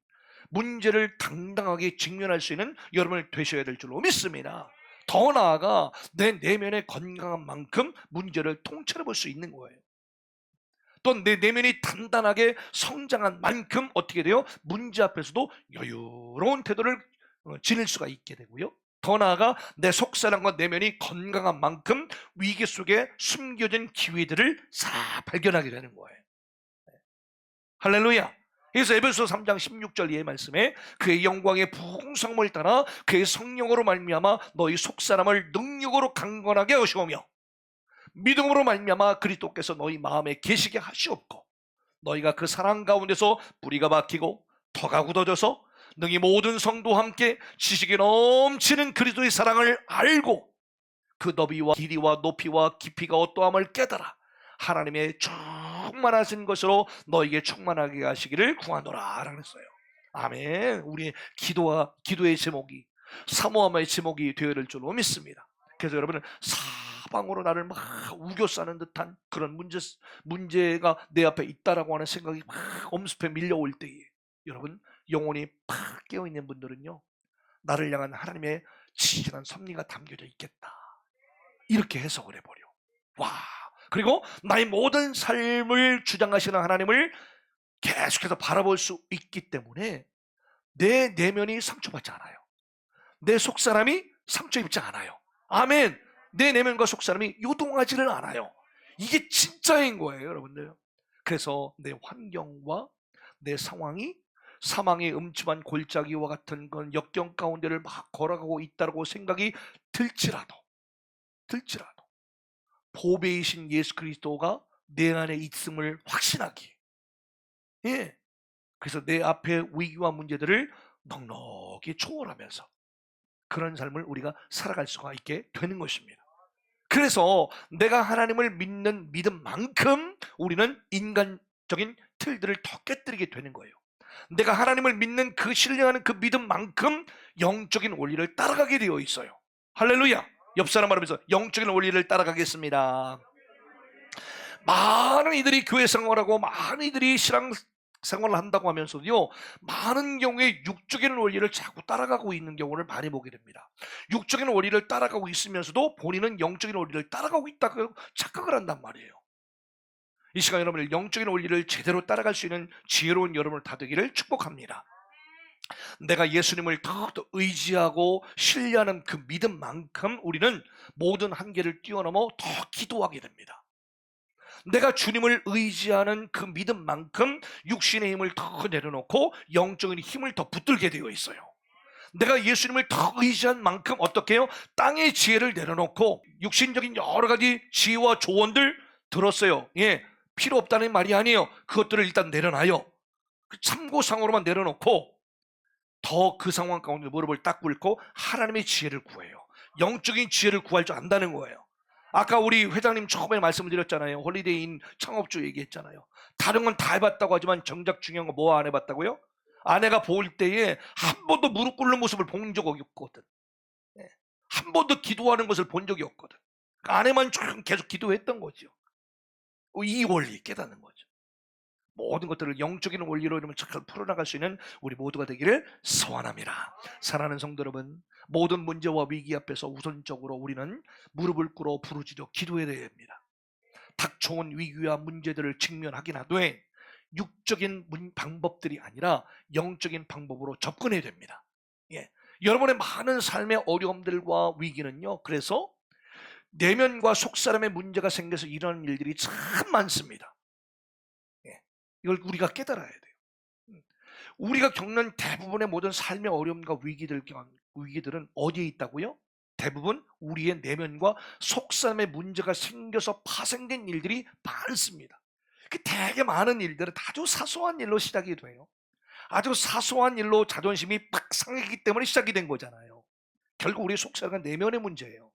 문제를 당당하게 직면할 수 있는 여러분을 되셔야 될 줄로 믿습니다. 더 나아가 내 내면의 건강한 만큼 문제를 통찰해 볼 수 있는 거예요. 또 내 내면이 단단하게 성장한 만큼 어떻게 돼요? 문제 앞에서도 여유로운 태도를 지닐 수가 있게 되고요. 더 나아가 내 속사람과 내면이 건강한 만큼 위기 속에 숨겨진 기회들을 싹 발견하게 되는 거예요. 할렐루야. 그래서 에베소 3장 16절 이의 말씀에 그의 영광의 부흥성을 따라 그의 성령으로 말미암아 너희 속사람을 능력으로 강건하게 하시오며 믿음으로 말미암아 그리스도께서 너희 마음에 계시게 하시옵고 너희가 그 사랑 가운데서 뿌리가 박히고 터가 굳어져서 능히 모든 성도와 함께 지식이 넘치는 그리스도의 사랑을 알고 그 너비와 길이와 높이와 깊이가 어떠함을 깨달아 하나님의 충만하신 것으로 너에게 충만하게 하시기를 구하노라 라고 했어요. 아멘. 우리의 기도의 제목이 사모함의 제목이 되어야 될 줄로 믿습니다. 그래서 여러분은 사방으로 나를 막 우겨싸는 듯한 그런 문제가 내 앞에 있다라고 하는 생각이 막 엄습해 밀려올 때에 여러분 영혼이 팍 깨어있는 분들은요 나를 향한 하나님의 진실한 섭리가 담겨져 있겠다 이렇게 해석을 해버려. 와. 그리고 나의 모든 삶을 주장하시는 하나님을 계속해서 바라볼 수 있기 때문에 내 내면이 상처받지 않아요. 내 속사람이 상처 입지 않아요. 아멘. 내 내면과 속사람이 요동하지를 않아요. 이게 진짜인 거예요, 여러분들. 그래서 내 환경과 내 상황이 사망의 음침한 골짜기와 같은 그런 역경 가운데를 막 걸어가고 있다고 생각이 들지라도 보배이신 예수 그리스도가 내 안에 있음을 확신하기. 예. 그래서 내 앞에 위기와 문제들을 넉넉히 초월하면서 그런 삶을 우리가 살아갈 수가 있게 되는 것입니다. 그래서 내가 하나님을 믿는 믿음만큼 우리는 인간적인 틀들을 더 깨뜨리게 되는 거예요. 내가 하나님을 믿는 그 신뢰하는 그 믿음만큼 영적인 원리를 따라가게 되어 있어요. 할렐루야. 옆 사람 말하면서 영적인 원리를 따라가겠습니다. 많은 이들이 교회 생활하고 많은 이들이 신앙 생활을 한다고 하면서도요, 많은 경우에 육적인 원리를 자꾸 따라가고 있는 경우를 많이 보게 됩니다. 육적인 원리를 따라가고 있으면서도 본인은 영적인 원리를 따라가고 있다고 착각을 한단 말이에요. 이 시간 여러분들 영적인 원리를 제대로 따라갈 수 있는 지혜로운 여러분을 다 되기를 축복합니다. 내가 예수님을 더욱더 의지하고 신뢰하는 그 믿음만큼 우리는 모든 한계를 뛰어넘어 더 기도하게 됩니다. 내가 주님을 의지하는 그 믿음만큼 육신의 힘을 더 내려놓고 영적인 힘을 더 붙들게 되어 있어요. 내가 예수님을 더 의지한 만큼 어떻게 해요? 땅의 지혜를 내려놓고 육신적인 여러 가지 지혜와 조언들 들었어요. 예, 필요 없다는 말이 아니에요. 그것들을 일단 내려놔요. 참고상으로만 내려놓고 더 그 상황 가운데 무릎을 딱 꿇고 하나님의 지혜를 구해요. 영적인 지혜를 구할 줄 안다는 거예요. 아까 우리 회장님 처음에 말씀을 드렸잖아요. 홀리데이인 창업주 얘기했잖아요. 다른 건 다 해봤다고 하지만 정작 중요한 거 뭐 안 해봤다고요? 아내가 볼 때에 한 번도 무릎 꿇는 모습을 본 적이 없거든. 한 번도 기도하는 것을 본 적이 없거든. 아내만 계속 기도했던 거죠. 이 원리 깨닫는 거죠. 모든 것들을 영적인 원리로 이러면 잘 풀어나갈 수 있는 우리 모두가 되기를 소원합니다. 사랑하는 성도 여러분, 모든 문제와 위기 앞에서 우선적으로 우리는 무릎을 꿇어 부르짖어 기도해야 됩니다. 닥쳐온 위기와 문제들을 직면하긴 하되 육적인 방법들이 아니라 영적인 방법으로 접근해야 됩니다. 예. 여러분의 많은 삶의 어려움들과 위기는요, 그래서 내면과 속사람의 문제가 생겨서 일어나는 일들이 참 많습니다. 이걸 우리가 깨달아야 돼요. 우리가 겪는 대부분의 모든 삶의 어려움과 위기들은 어디에 있다고요? 대부분 우리의 내면과 속사람의 문제가 생겨서 파생된 일들이 많습니다. 그 되게 많은 일들은 아주 사소한 일로 시작이 돼요. 아주 사소한 일로 자존심이 팍 상했기 때문에 시작이 된 거잖아요. 결국 우리 속사람과 내면의 문제예요.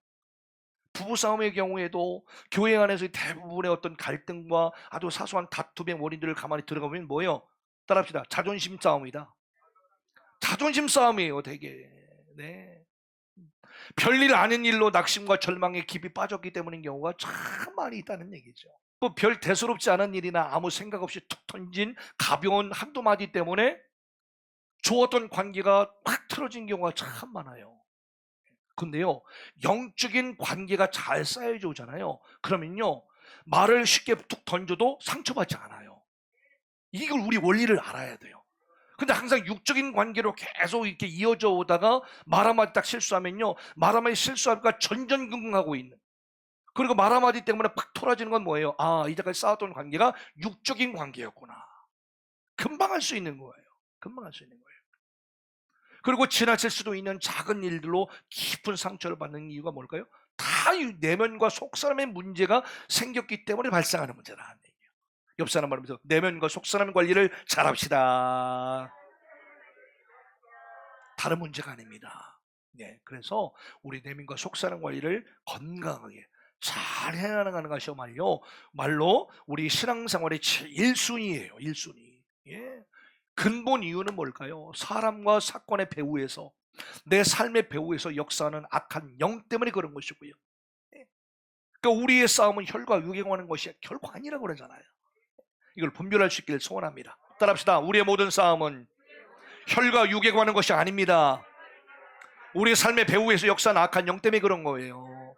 부부싸움의 경우에도 교회 안에서 대부분의 어떤 갈등과 아주 사소한 다툼의 원인들을 가만히 들어가보면 뭐예요? 따라합시다. 자존심 싸움이다. 자존심 싸움이에요, 되게. 네. 별일 아닌 일로 낙심과 절망에 깊이 빠졌기 때문인 경우가 참 많이 있다는 얘기죠. 또 별 대수롭지 않은 일이나 아무 생각 없이 툭 던진 가벼운 한두 마디 때문에 좋았던 관계가 확 틀어진 경우가 참 많아요. 근데요, 영적인 관계가 잘 쌓여져 오잖아요. 그러면요, 말을 쉽게 툭 던져도 상처받지 않아요. 이걸 우리 원리를 알아야 돼요. 근데 항상 육적인 관계로 계속 이렇게 이어져 오다가 말 한마디 딱 실수하면요, 말 한마디 실수하니까 전전긍긍하고 있는, 그리고 말 한마디 때문에 팍 토라지는 건 뭐예요? 아, 이제까지 쌓았던 관계가 육적인 관계였구나. 금방 할 수 있는 거예요. 금방 할 수 있는 거예요. 그리고 지나칠 수도 있는 작은 일들로 깊은 상처를 받는 이유가 뭘까요? 다 내면과 속사람의 문제가 생겼기 때문에 발생하는 문제라는 얘기예요. 옆 사람 말하면서 내면과 속사람 관리를 잘합시다. 다른 문제가 아닙니다. 네, 그래서 우리 내면과 속사람 관리를 건강하게 잘 해나가는 것이야말로 말로 우리 신앙생활의 1순위예요. 1순위. 예. 근본 이유는 뭘까요? 사람과 사건의 배후에서, 내 삶의 배후에서 역사하는 악한 영 때문에 그런 것이고요. 그러니까 우리의 싸움은 혈과 육에 관한 것이 결코 아니라고 그러잖아요. 이걸 분별할 수 있기를 소원합니다. 따라합시다. 우리의 모든 싸움은 혈과 육에 관한 것이 아닙니다. 우리의 삶의 배후에서 역사하는 악한 영 때문에 그런 거예요.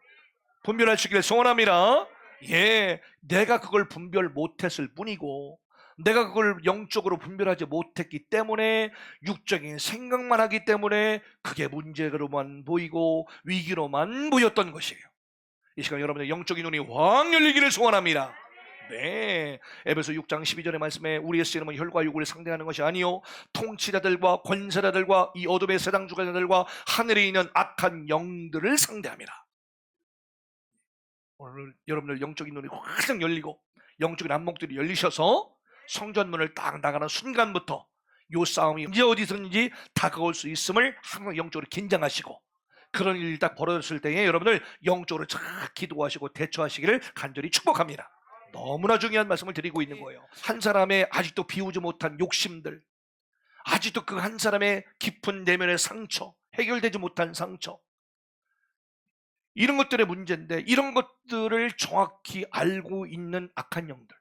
분별할 수 있기를 소원합니다. 예, 내가 그걸 분별 못했을 뿐이고, 내가 그걸 영적으로 분별하지 못했기 때문에 육적인 생각만 하기 때문에 그게 문제로만 보이고 위기로만 보였던 것이에요. 이 시간 여러분의 영적인 눈이 확 열리기를 소원합니다. 네, 에베소 6장 12절의 말씀에 우리의 씨름은 혈과 육을 상대하는 것이 아니요 통치자들과 권세자들과 이 어둠의 세상 주관자들과 하늘에 있는 악한 영들을 상대합니다. 오늘 여러분들 영적인 눈이 확 열리고 영적인 안목들이 열리셔서 성전문을 딱 나가는 순간부터 이 싸움이 언제 어디서든지 다가올 수 있음을 항상 영적으로 긴장하시고, 그런 일이 딱 벌어졌을 때에 여러분들 영적으로 잘 기도하시고 대처하시기를 간절히 축복합니다. 너무나 중요한 말씀을 드리고 있는 거예요. 한 사람의 아직도 비우지 못한 욕심들, 아직도 그 한 사람의 깊은 내면의 상처, 해결되지 못한 상처, 이런 것들의 문제인데, 이런 것들을 정확히 알고 있는 악한 영들,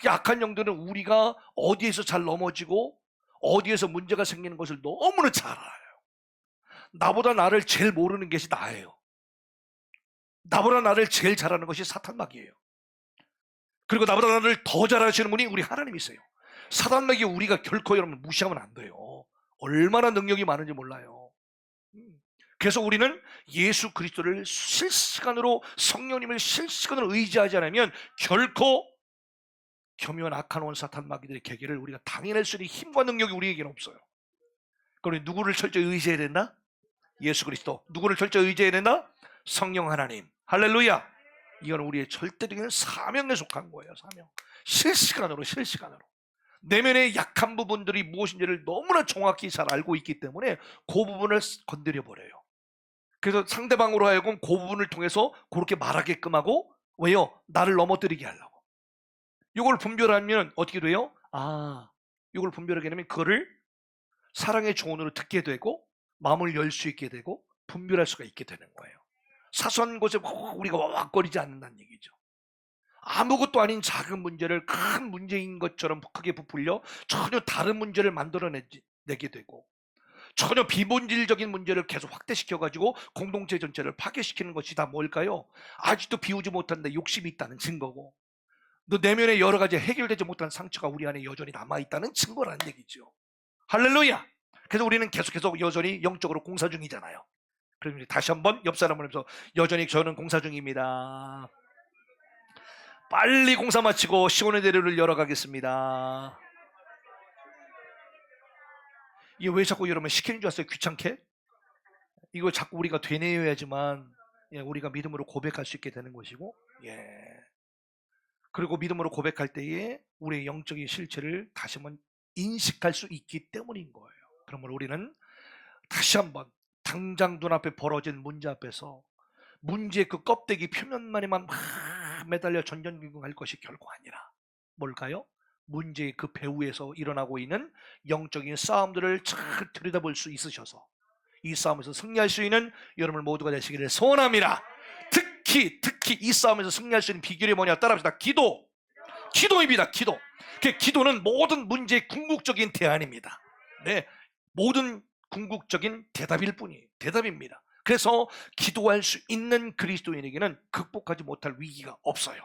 그 악한 영들은 우리가 어디에서 잘 넘어지고 어디에서 문제가 생기는 것을 너무나 잘 알아요. 나보다 나를 제일 모르는 것이 나예요. 나보다 나를 제일 잘하는 것이 사탄마귀예요. 그리고 나보다 나를 더 잘하시는 분이 우리 하나님이세요. 사단마귀 우리가 결코 여러분 무시하면 안 돼요. 얼마나 능력이 많은지 몰라요. 그래서 우리는 예수 그리스도를 실시간으로, 성령님을 실시간으로 의지하지 않으면 결코 교묘한 악한 온 사탄마귀들의 계계를 우리가 당해낼 수 있는 힘과 능력이 우리에게는 없어요. 그럼 누구를 철저히 의지해야 된다? 예수 그리스도. 누구를 철저히 의지해야 된다? 성령 하나님. 할렐루야. 이건 우리의 절대적인 사명에 속한 거예요. 사명. 실시간으로 내면의 약한 부분들이 무엇인지를 너무나 정확히 잘 알고 있기 때문에 그 부분을 건드려 버려요. 그래서 상대방으로 하여금 그 부분을 통해서 그렇게 말하게끔 하고, 왜요? 나를 넘어뜨리게 하려고. 이걸 분별하면 어떻게 돼요? 이걸 분별하게 되면 그거를 사랑의 조언으로 듣게 되고 마음을 열 수 있게 되고 분별할 수가 있게 되는 거예요. 사소한 것에 우리가 와왁거리지 않는다는 얘기죠. 아무것도 아닌 작은 문제를 큰 문제인 것처럼 크게 부풀려 전혀 다른 문제를 만들어내게 되고, 전혀 비본질적인 문제를 계속 확대시켜가지고 공동체 전체를 파괴시키는 것이 다 뭘까요? 아직도 비우지 못한데 욕심이 있다는 증거고, 너 내면에 여러 가지 해결되지 못한 상처가 우리 안에 여전히 남아있다는 증거라는 얘기죠. 할렐루야. 그래서 우리는 계속해서 여전히 영적으로 공사 중이잖아요. 그럼 다시 한번 옆 사람을 하면서, 여전히 저는 공사 중입니다. 빨리 공사 마치고 시온의 대로를 열어가겠습니다. 이게 왜 자꾸 여러분 시키는 줄 아세요? 귀찮게? 이거 자꾸 우리가 되뇌어야지만 우리가 믿음으로 고백할 수 있게 되는 것이고, 그리고 믿음으로 고백할 때에 우리의 영적인 실체를 다시 한번 인식할 수 있기 때문인 거예요. 그러므로 우리는 다시 한번 당장 눈앞에 벌어진 문제 앞에서 문제의 그 껍데기 표면만에만 막 매달려 전전긍긍할 것이 결코 아니라 뭘까요? 문제의 그 배후에서 일어나고 있는 영적인 싸움들을 잘 들여다볼 수 있으셔서 이 싸움에서 승리할 수 있는 여러분 모두가 되시기를 소원합니다. 특히 이 싸움에서 승리할 수 있는 비결이 뭐냐? 따라합시다. 기도입니다. 기도는 모든 문제의 궁극적인 대안입니다. 네, 모든 궁극적인 대답입니다. 그래서 기도할 수 있는 그리스도인에게는 극복하지 못할 위기가 없어요.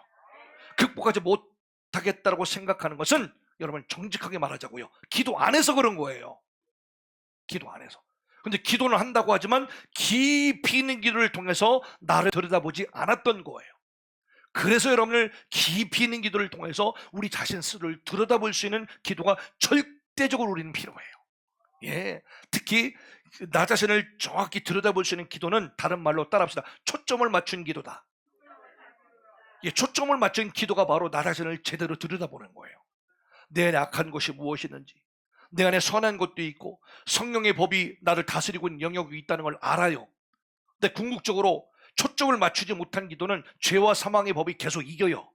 극복하지 못하겠다고 생각하는 것은 여러분 정직하게 말하자고요, 기도 안 해서 그런 거예요. 기도 안 해서. 근데 기도는 한다고 하지만 깊이 있는 기도를 통해서 나를 들여다보지 않았던 거예요. 그래서 여러분을 깊이 있는 기도를 통해서 우리 자신 스스로를 들여다볼 수 있는 기도가 절대적으로 우리는 필요해요. 특히 나 자신을 정확히 들여다볼 수 있는 기도는 다른 말로 따라합시다. 초점을 맞춘 기도다. 초점을 맞춘 기도가 바로 나 자신을 제대로 들여다보는 거예요. 내 안에 악한 것이 무엇이 있는지, 내 안에 선한 것도 있고 성령의 법이 나를 다스리고 있는 영역이 있다는 걸 알아요. 근데 궁극적으로 초점을 맞추지 못한 기도는 죄와 사망의 법이 계속 이겨요.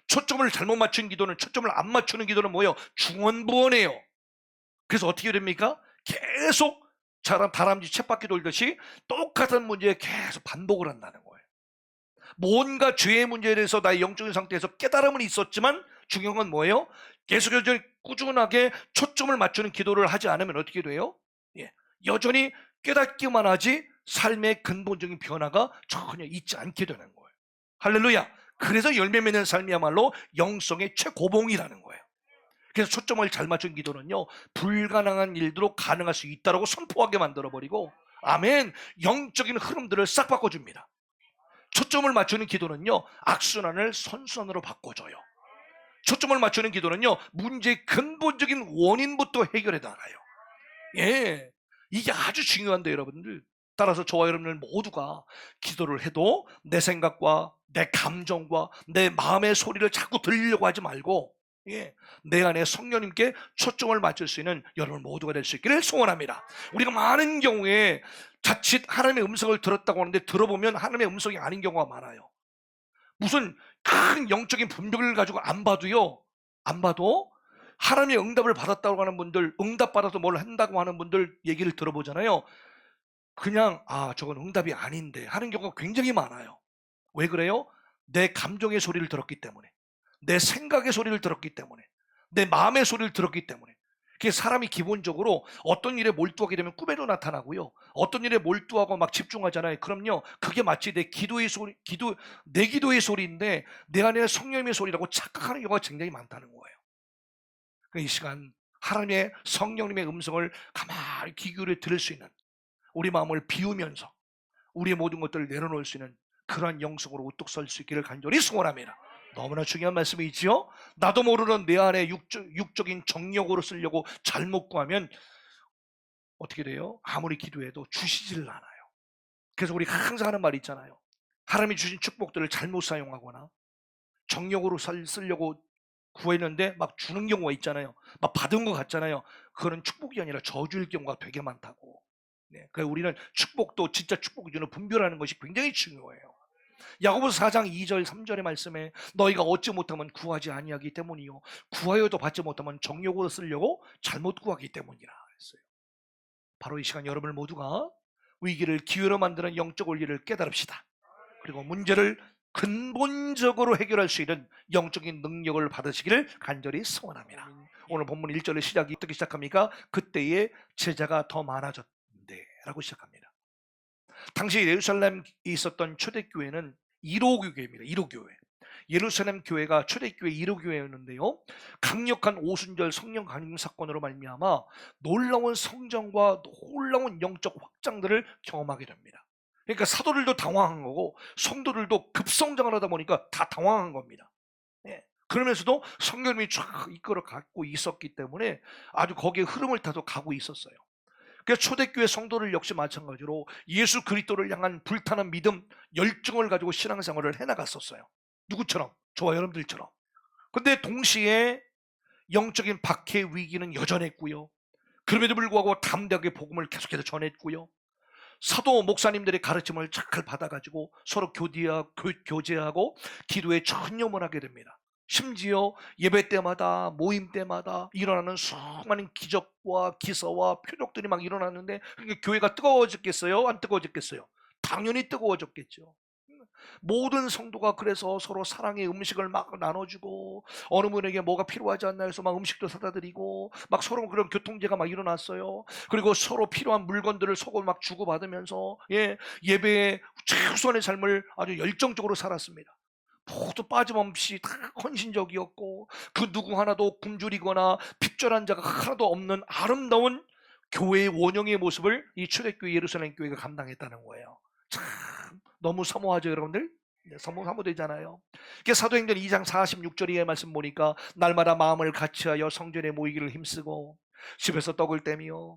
초점을 잘못 맞춘 기도는, 초점을 안 맞추는 기도는 뭐예요? 중언부언해요. 그래서 어떻게 됩니까? 계속 다람쥐 쳇바퀴 돌듯이 똑같은 문제에 계속 반복을 한다는 거예요. 뭔가 죄의 문제에 대해서 나의 영적인 상태에서 깨달음은 있었지만 중요한 건 뭐예요? 계속 여전히 꾸준하게 초점을 맞추는 기도를 하지 않으면 어떻게 돼요? 여전히 깨닫기만 하지 삶의 근본적인 변화가 전혀 있지 않게 되는 거예요. 할렐루야. 그래서 열매 맺는 삶이야말로 영성의 최고봉이라는 거예요. 그래서 초점을 잘 맞춘 기도는요, 불가능한 일도 가능할 수 있다고 선포하게 만들어버리고, 아멘, 영적인 흐름들을 싹 바꿔줍니다. 초점을 맞추는 기도는요, 악순환을 선순환으로 바꿔줘요. 초점을 맞추는 기도는요, 문제의 근본적인 원인부터 해결해 나가요. 이게 아주 중요한데 여러분들, 따라서 저와 여러분들 모두가 기도를 해도 내 생각과 내 감정과 내 마음의 소리를 자꾸 들으려고 하지 말고 예, 내 안에 성령님께 초점을 맞출 수 있는 여러분 모두가 될 수 있기를 소원합니다. 우리가 많은 경우에 자칫 하나님의 음성을 들었다고 하는데 들어보면 하나님의 음성이 아닌 경우가 많아요. 무슨 큰 영적인 분별을 가지고 안 봐도요, 안 봐도 하나님의 응답을 받았다고 하는 분들, 응답받아서 뭘 한다고 하는 분들 얘기를 들어보잖아요. 그냥 저건 응답이 아닌데 하는 경우가 굉장히 많아요. 왜 그래요? 내 감정의 소리를 들었기 때문에, 내 생각의 소리를 들었기 때문에, 내 마음의 소리를 들었기 때문에. 그게 사람이 기본적으로 어떤 일에 몰두하게 되면 꿈에도 나타나고요, 어떤 일에 몰두하고 막 집중하잖아요. 그럼요, 그게 마치 내 기도의 소리, 내 기도의 소리인데 내 안에 성령님의 소리라고 착각하는 경우가 굉장히 많다는 거예요. 이 시간 하나님의 성령님의 음성을 가만히 귀 기울여 들을 수 있는, 우리 마음을 비우면서 우리의 모든 것들을 내려놓을 수 있는 그러한 영성으로 우뚝 설 수 있기를 간절히 소원합니다. 너무나 중요한 말씀이지요. 나도 모르는 내 안에 육적인 정력으로 쓰려고 잘못 구하면 어떻게 돼요? 아무리 기도해도 주시지를 않아요. 그래서 우리 항상 하는 말이 있잖아요. 하나님이 주신 축복들을 잘못 사용하거나 정력으로 쓰려고 구했는데 막 주는 경우가 있잖아요. 막 받은 것 같잖아요. 그거는 축복이 아니라 저주일 경우가 되게 많다고. 네, 그래서 우리는 축복도 진짜 축복을 주는 분별하는 것이 굉장히 중요해요. 야고보서 4장 2절 3절의 말씀에 너희가 얻지 못하면 구하지 아니하기 때문이요 구하여도 받지 못하면 정욕으로 쓰려고 잘못 구하기 때문이라 했어요. 바로 이 시간 여러분 모두가 위기를 기회로 만드는 영적 원리를 깨달읍시다. 그리고 문제를 근본적으로 해결할 수 있는 영적인 능력을 받으시기를 간절히 소원합니다. 오늘 본문 1절의 시작이 어떻게 시작합니까? 그때의 제자가 더 많아졌는데 라고 시작합니다. 당시 예루살렘에 있었던 초대교회는 1호 교회입니다. 1호 교회. 예루살렘 교회가 초대교회 1호 교회였는데요, 강력한 오순절 성령 강림 사건으로 말미암아 놀라운 성장과 놀라운 영적 확장들을 경험하게 됩니다. 그러니까 사도들도 당황한 거고 성도들도 급성장을 하다 보니까 다 당황한 겁니다. 예. 그러면서도 성령님이 쫙 이끌어 갖고 있었기 때문에 아주 거기에 흐름을 타서 가고 있었어요. 그래서 초대교회 성도들 역시 마찬가지로 예수 그리스도를 향한 불타는 믿음, 열정을 가지고 신앙생활을 해나갔었어요. 누구처럼? 저와 여러분들처럼. 근데 동시에 영적인 박해 위기는 여전했고요, 그럼에도 불구하고 담대하게 복음을 계속해서 전했고요, 사도 목사님들의 가르침을 잘 받아가지고 서로 교제하고 기도에 전념을 하게 됩니다. 심지어 예배 때마다 모임 때마다 일어나는 수많은 기적과 기사와 표적들이 막 일어났는데, 그러니까 교회가 뜨거워졌겠어요? 안 뜨거워졌겠어요? 당연히 뜨거워졌겠죠. 모든 성도가 그래서 서로 사랑의 음식을 막 나눠주고, 어느 분에게 뭐가 필요하지 않나 해서 막 음식도 사다 드리고, 막 서로 그런 교통제가 막 일어났어요. 그리고 서로 필요한 물건들을 서로 막 주고받으면서 예배의 최우선의 삶을 아주 열정적으로 살았습니다. 모두 빠짐없이 다 헌신적이었고, 그 누구 하나도 굶주리거나 핍절한 자가 하나도 없는 아름다운 교회의 원형의 모습을 이 초대교회 예루살렘 교회가 감당했다는 거예요. 참 너무 사모하죠, 여러분들? 네, 사모되잖아요. 사도행전 2장 46절의 말씀 보니까 날마다 마음을 같이하여 성전에 모이기를 힘쓰고 집에서 떡을 떼며,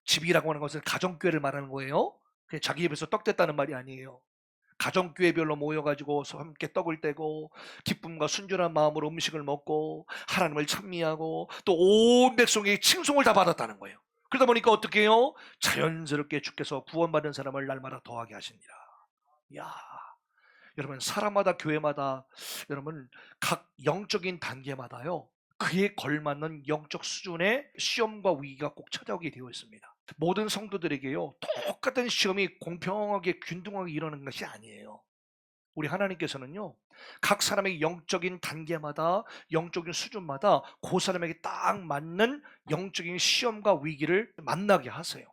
집이라고 하는 것은 가정교회를 말하는 거예요. 그냥 자기 집에서 떡 뗐다는 말이 아니에요. 가정교회별로 모여가지고 함께 떡을 떼고 기쁨과 순전한 마음으로 음식을 먹고 하나님을 찬미하고 또 온 백성에게 칭송을 다 받았다는 거예요. 그러다 보니까 어떻게 해요? 자연스럽게 주께서 구원받은 사람을 날마다 더하게 하시니라. 야, 여러분 사람마다 교회마다 여러분 각 영적인 단계마다요, 그에 걸맞는 영적 수준의 시험과 위기가 꼭 찾아오게 되어 있습니다. 모든 성도들에게요 똑같은 시험이 공평하게 균등하게 일어나는 것이 아니에요. 우리 하나님께서는요 각 사람의 영적인 단계마다 영적인 수준마다 그 사람에게 딱 맞는 영적인 시험과 위기를 만나게 하세요.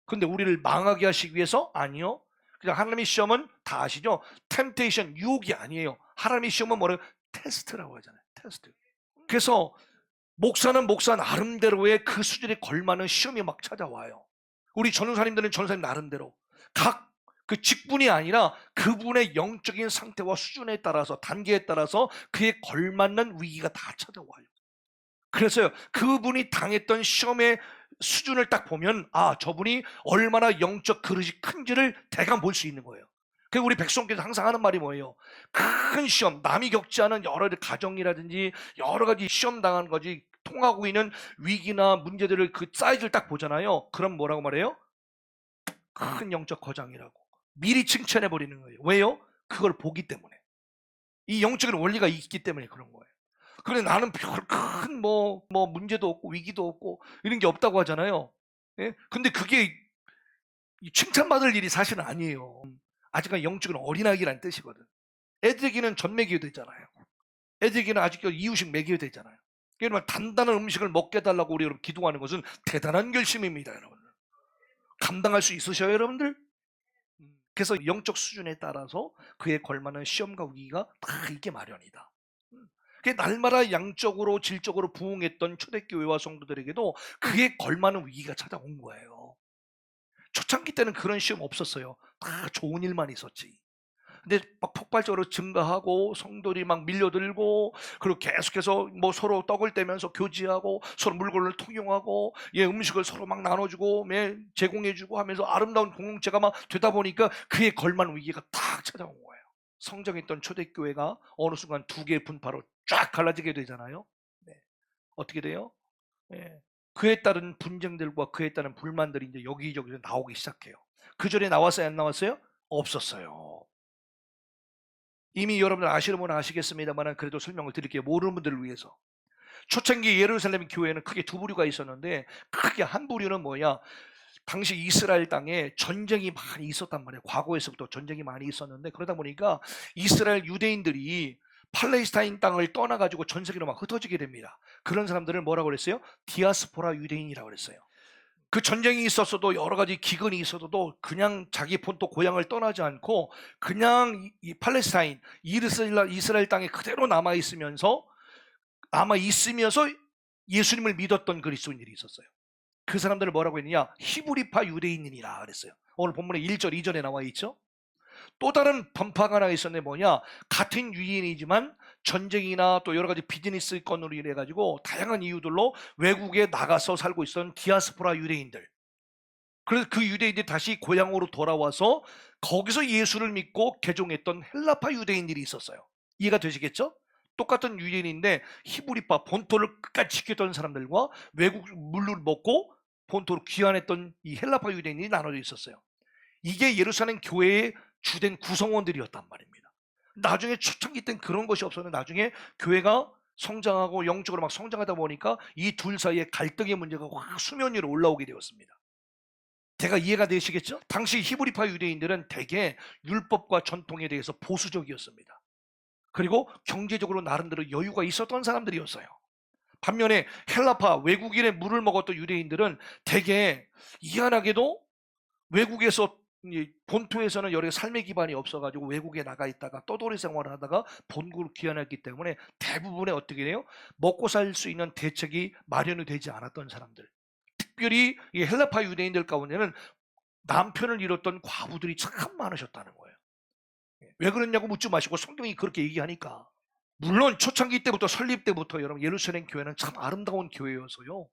근데 우리를 망하게 하시기 위해서? 아니요. 그냥 하나님의 시험은 다 아시죠? 템테이션, 유혹이 아니에요. 하나님의 시험은 뭐래요? 테스트라고 하잖아요. 테스트. 그래서 목사는 목사 나름대로의 그 수준에 걸맞는 시험이 막 찾아와요. 우리 전도사님들은 전도사님 나름대로 각 그 직분이 아니라 그분의 영적인 상태와 수준에 따라서 단계에 따라서 그에 걸맞는 위기가 다 찾아와요. 그래서요 그분이 당했던 시험의 수준을 딱 보면 저분이 얼마나 영적 그릇이 큰지를 대강 볼 수 있는 거예요. 그 우리 백성께서 항상 하는 말이 뭐예요? 큰 시험, 남이 겪지 않은 여러 가정이라든지 여러 가지 시험 당하는 거지 통하고 있는 위기나 문제들을 그 사이즈를 딱 보잖아요. 그럼 뭐라고 말해요? 큰 영적 거장이라고 미리 칭찬해 버리는 거예요. 왜요? 그걸 보기 때문에. 이 영적인 원리가 있기 때문에 그런 거예요. 그런데 나는 별큰뭐 문제도 없고 위기도 없고 이런 게 없다고 하잖아요. 예? 근데 그게 칭찬받을 일이 사실은 아니에요. 아직까지 영적인 어린아이라는 뜻이거든. 애들에게는 전 먹여야 되잖아요. 애들에게는 아직도 이유식 먹여야 되잖아요. 그러니까 단단한 음식을 먹게 해달라고 우리 여러분 기도하는 것은 대단한 결심입니다, 여러분. 감당할 수 있으셔요, 여러분들? 그래서 영적 수준에 따라서 그에 걸맞는 시험과 위기가 다 있게 마련이다. 날마다 양적으로 질적으로 부흥했던 초대교회와 성도들에게도 그에 걸맞는 위기가 찾아온 거예요. 초창기 때는 그런 시험 없었어요. 다 좋은 일만 있었지. 근데 막 폭발적으로 증가하고 성도들이 막 밀려들고 그리고 계속해서 뭐 서로 떡을 떼면서 교제하고 서로 물건을 통용하고 예 음식을 서로 막 나눠주고 예 제공해주고 하면서 아름다운 공동체가 막 되다 보니까 그에 걸맞는 위기가 딱 찾아온 거예요. 성장했던 초대교회가 어느 순간 두 개의 분파로 쫙 갈라지게 되잖아요. 네. 어떻게 돼요? 예. 그에 따른 분쟁들과 그에 따른 불만들이 이제 여기저기서 나오기 시작해요. 그 전에 나왔어요, 안 나왔어요? 없었어요. 이미 여러분들 아시는 분은 아시겠습니다만 그래도 설명을 드릴게요. 모르는 분들을 위해서. 초창기 예루살렘 교회는 크게 두 부류가 있었는데 크게 한 부류는 뭐야? 당시 이스라엘 땅에 전쟁이 많이 있었단 말이에요. 과거에서부터 전쟁이 많이 있었는데 그러다 보니까 이스라엘 유대인들이 팔레스타인 땅을 떠나가지고 전 세계로 막 흩어지게 됩니다. 그런 사람들을 뭐라고 그랬어요? 디아스포라 유대인이라고 그랬어요. 그 전쟁이 있었어도 여러 가지 기근이 있어도 그냥 자기 본토 고향을 떠나지 않고 그냥 이 팔레스타인 이스라엘 땅에 그대로 남아 있으면서 예수님을 믿었던 그리스도인들이 있었어요. 그 사람들을 뭐라고 했느냐? 히브리파 유대인이라 그랬어요. 오늘 본문에 1절 이전에 나와 있죠. 또 다른 분파가 하나 있었는데 뭐냐? 같은 유대인이지만 전쟁이나 또 여러 가지 비즈니스 건으로 인해 가지고 다양한 이유들로 외국에 나가서 살고 있었던 디아스포라 유대인들. 그래서 그 유대인들이 다시 고향으로 돌아와서 거기서 예수를 믿고 개종했던 헬라파 유대인들이 있었어요. 이해가 되시겠죠? 똑같은 유대인인데 히브리파 본토를 끝까지 지켰던 사람들과 외국 물을 먹고 본토로 귀환했던 이 헬라파 유대인이 나눠져 있었어요. 이게 예루살렘 교회의 주된 구성원들이었단 말입니다. 나중에 초창기 땐 그런 것이 없었는데 나중에 교회가 성장하고 영적으로 막 성장하다 보니까 이 둘 사이에 갈등의 문제가 확 수면 위로 올라오게 되었습니다. 제가 이해가 되시겠죠? 당시 히브리파 유대인들은 대개 율법과 전통에 대해서 보수적이었습니다. 그리고 경제적으로 나름대로 여유가 있었던 사람들이었어요. 반면에 헬라파 외국인의 물을 먹었던 유대인들은 대개 희한하게도 외국에서 본토에서는 여러 삶의 기반이 없어가지고 외국에 나가 있다가 떠돌이 생활을 하다가 본국으로 귀환했기 때문에 대부분의 어떻게 돼요? 먹고 살 수 있는 대책이 마련이 되지 않았던 사람들. 특별히 이 헬라파 유대인들 가운데는 남편을 잃었던 과부들이 참 많으셨다는 거예요. 왜 그랬냐고 묻지 마시고 성경이 그렇게 얘기하니까. 물론 초창기 때부터 설립 때부터 여러분 예루살렘 교회는 참 아름다운 교회여서요.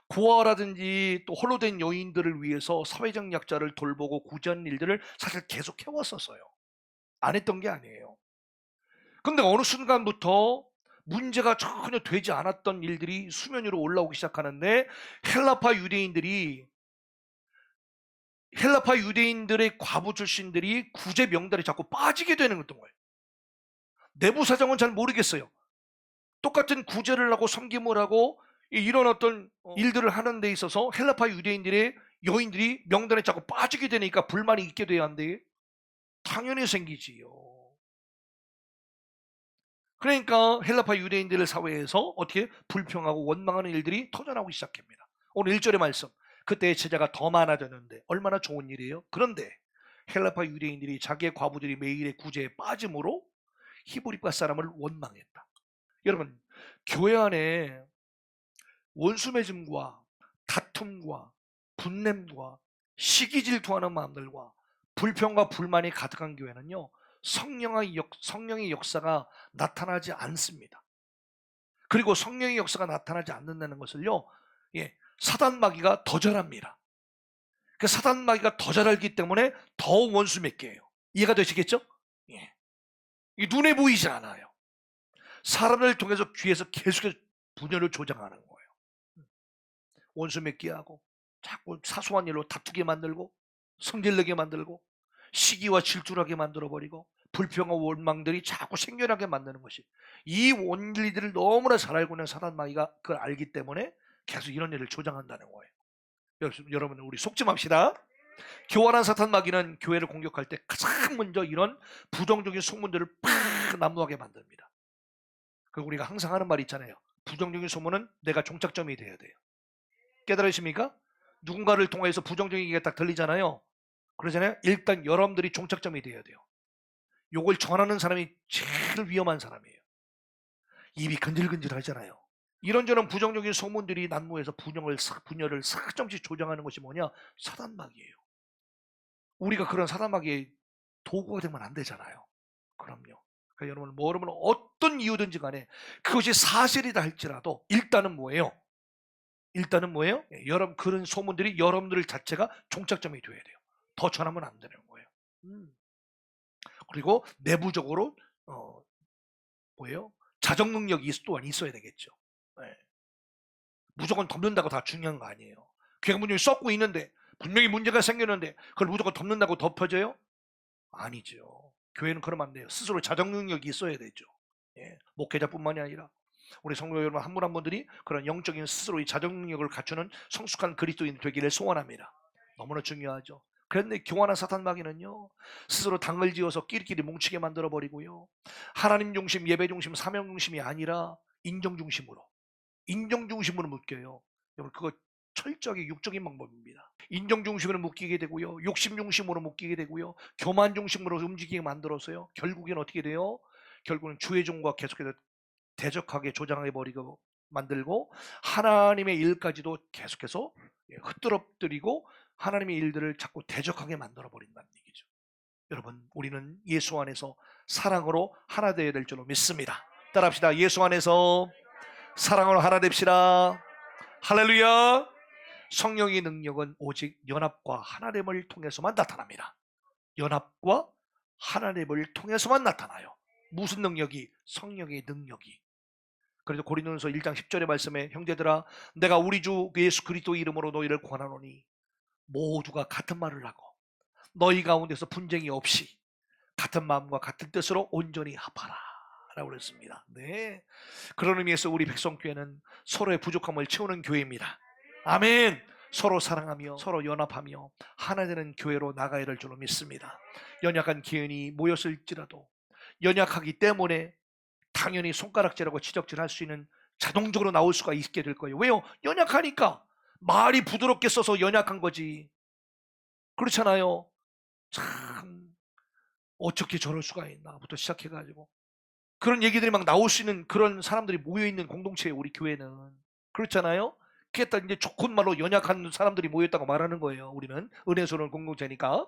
고아라든지 또 홀로 된 여인들을 위해서 사회적 약자를 돌보고 구제하는 일들을 사실 계속 해왔었어요. 안 했던 게 아니에요. 근데 어느 순간부터 문제가 전혀 되지 않았던 일들이 수면 위로 올라오기 시작하는데 헬라파 유대인들의 과부 출신들이 구제 명단에 자꾸 빠지게 되는 거예요. 내부 사정은 잘 모르겠어요. 똑같은 구제를 하고 섬김을 하고 이런 어떤 일들을 하는 데 있어서 헬라파 유대인들의 여인들이 명단에 자꾸 빠지게 되니까 불만이 있게 돼야 한대. 당연히 생기지요. 그러니까 헬라파 유대인들의 사회에서 어떻게 불평하고 원망하는 일들이 터져나오기 시작합니다. 오늘 1절의 말씀. 그때 제자가 더 많아졌는데 얼마나 좋은 일이에요. 그런데 헬라파 유대인들이 자기의 과부들이 매일의 구제에 빠짐으로 히브리파 사람을 원망했다. 여러분 교회 안에 원수 맺음과 다툼과 분냄과 시기 질투하는 마음들과 불평과 불만이 가득한 교회는요 성령의 역사가 나타나지 않습니다. 그리고 성령의 역사가 나타나지 않는다는 것을요 사단 마귀가 더 잘합니다. 그 사단 마귀가 더 잘 알기 때문에 더 원수 맺게 해요. 이해가 되시겠죠? 예. 이 눈에 보이지 않아요. 사람들을 통해서 귀에서 계속해서 분열을 조장하는 거예요. 원수 맺게 하고 자꾸 사소한 일로 다투게 만들고 성질내게 만들고 시기와 질투를 하게 만들어버리고 불평과 원망들이 자꾸 생겨나게 만드는 것이, 이 원리들을 너무나 잘 알고 있는 사단 마귀가 그걸 알기 때문에 계속 이런 일을 조장한다는 거예요. 여러분 우리 속지 맙시다. 교활한 사탄 마귀는 교회를 공격할 때 가장 먼저 이런 부정적인 소문들을 팍 난무하게 만듭니다. 그리고 우리가 항상 하는 말이 있잖아요. 부정적인 소문은 내가 종착점이 돼야 돼요. 깨달으십니까? 누군가를 통해서 부정적인 얘기가 딱 들리잖아요. 그러잖아요. 일단 여러분들이 종착점이 돼야 돼요. 요걸 전하는 사람이 제일 위험한 사람이에요. 입이 근질근질 하잖아요. 이런저런 부정적인 소문들이 난무해서 분열을 사점씩 조장하는 것이 뭐냐? 사단마귀예요. 우리가 그런 사단마귀의 도구가 되면 안 되잖아요. 그럼요. 그러니까 여러분 어떤 이유든지 간에 그것이 사실이다 할지라도 일단은 뭐예요? 여러분 그런 소문들이 여러분들 자체가 종착점이 돼야 돼요. 더 전하면 안 되는 거예요. 그리고 내부적으로 뭐예요? 자정 능력이 또한 있어야 되겠죠. 네. 무조건 덮는다고 다 중요한 거 아니에요. 교회가 분명히 썩고 있는데, 분명히 문제가 생겼는데 그걸 무조건 덮는다고 덮어져요? 아니죠. 교회는 그러면 안 돼요. 스스로 자정 능력이 있어야 되죠. 예. 목회자뿐만이 아니라 우리 성도 여러분 한 분 한 분들이 그런 영적인 스스로의 자정 능력을 갖추는 성숙한 그리스도인 되기를 소원합니다. 너무나 중요하죠. 그런데 교만한 사탄 마귀는요, 스스로 당을 지어서 끼리끼리 뭉치게 만들어 버리고요, 하나님 중심, 예배 중심, 사명 중심이 아니라 인정 중심으로 묶여요. 여러분 그거 철저하게 육적인 방법입니다. 인정 중심으로 묶이게 되고요, 욕심 중심으로 묶이게 되고요, 교만 중심으로 움직이게 만들어서요, 결국엔 어떻게 돼요? 결국은 주의 종과 계속해서 대적하게 조장해 버리고 만들고, 하나님의 일까지도 계속해서 흩뜨러뜨리고 하나님의 일들을 자꾸 대적하게 만들어 버린다는 얘기죠. 여러분 우리는 예수 안에서 사랑으로 하나 되어야 될 줄로 믿습니다. 따라합시다. 예수 안에서 사랑으로 하나 됩시다. 할렐루야. 성령의 능력은 오직 연합과 하나됨을 통해서만 나타납니다. 연합과 하나됨을 통해서만 나타나요. 무슨 능력이? 성령의 능력이. 그래서 고린도전서 1장 10절의 말씀에, 형제들아 내가 우리 주 예수 그리스도 이름으로 너희를 권하노니 모두가 같은 말을 하고 너희 가운데서 분쟁이 없이 같은 마음과 같은 뜻으로 온전히 합하라 라고 그랬습니다. 네. 그런 의미에서 우리 백성교회는 서로의 부족함을 채우는 교회입니다. 아멘. 서로 사랑하며 서로 연합하며 하나 되는 교회로 나가야 될 줄로 믿습니다. 연약한 기운이 모였을지라도 연약하기 때문에 당연히 손가락질하고 지적질할 수 있는, 자동적으로 나올 수가 있게 될 거예요. 왜요? 연약하니까. 말이 부드럽게 써서 연약한 거지. 그렇잖아요. 참 어떻게 저럴 수가 있나부터 시작해가지고 그런 얘기들이 막 나올 수 있는 그런 사람들이 모여있는 공동체예요. 우리 교회는. 그렇잖아요. 그게 딱 이제 좋은 말로 연약한 사람들이 모였다고 말하는 거예요. 우리는 은혜스러운 공동체니까.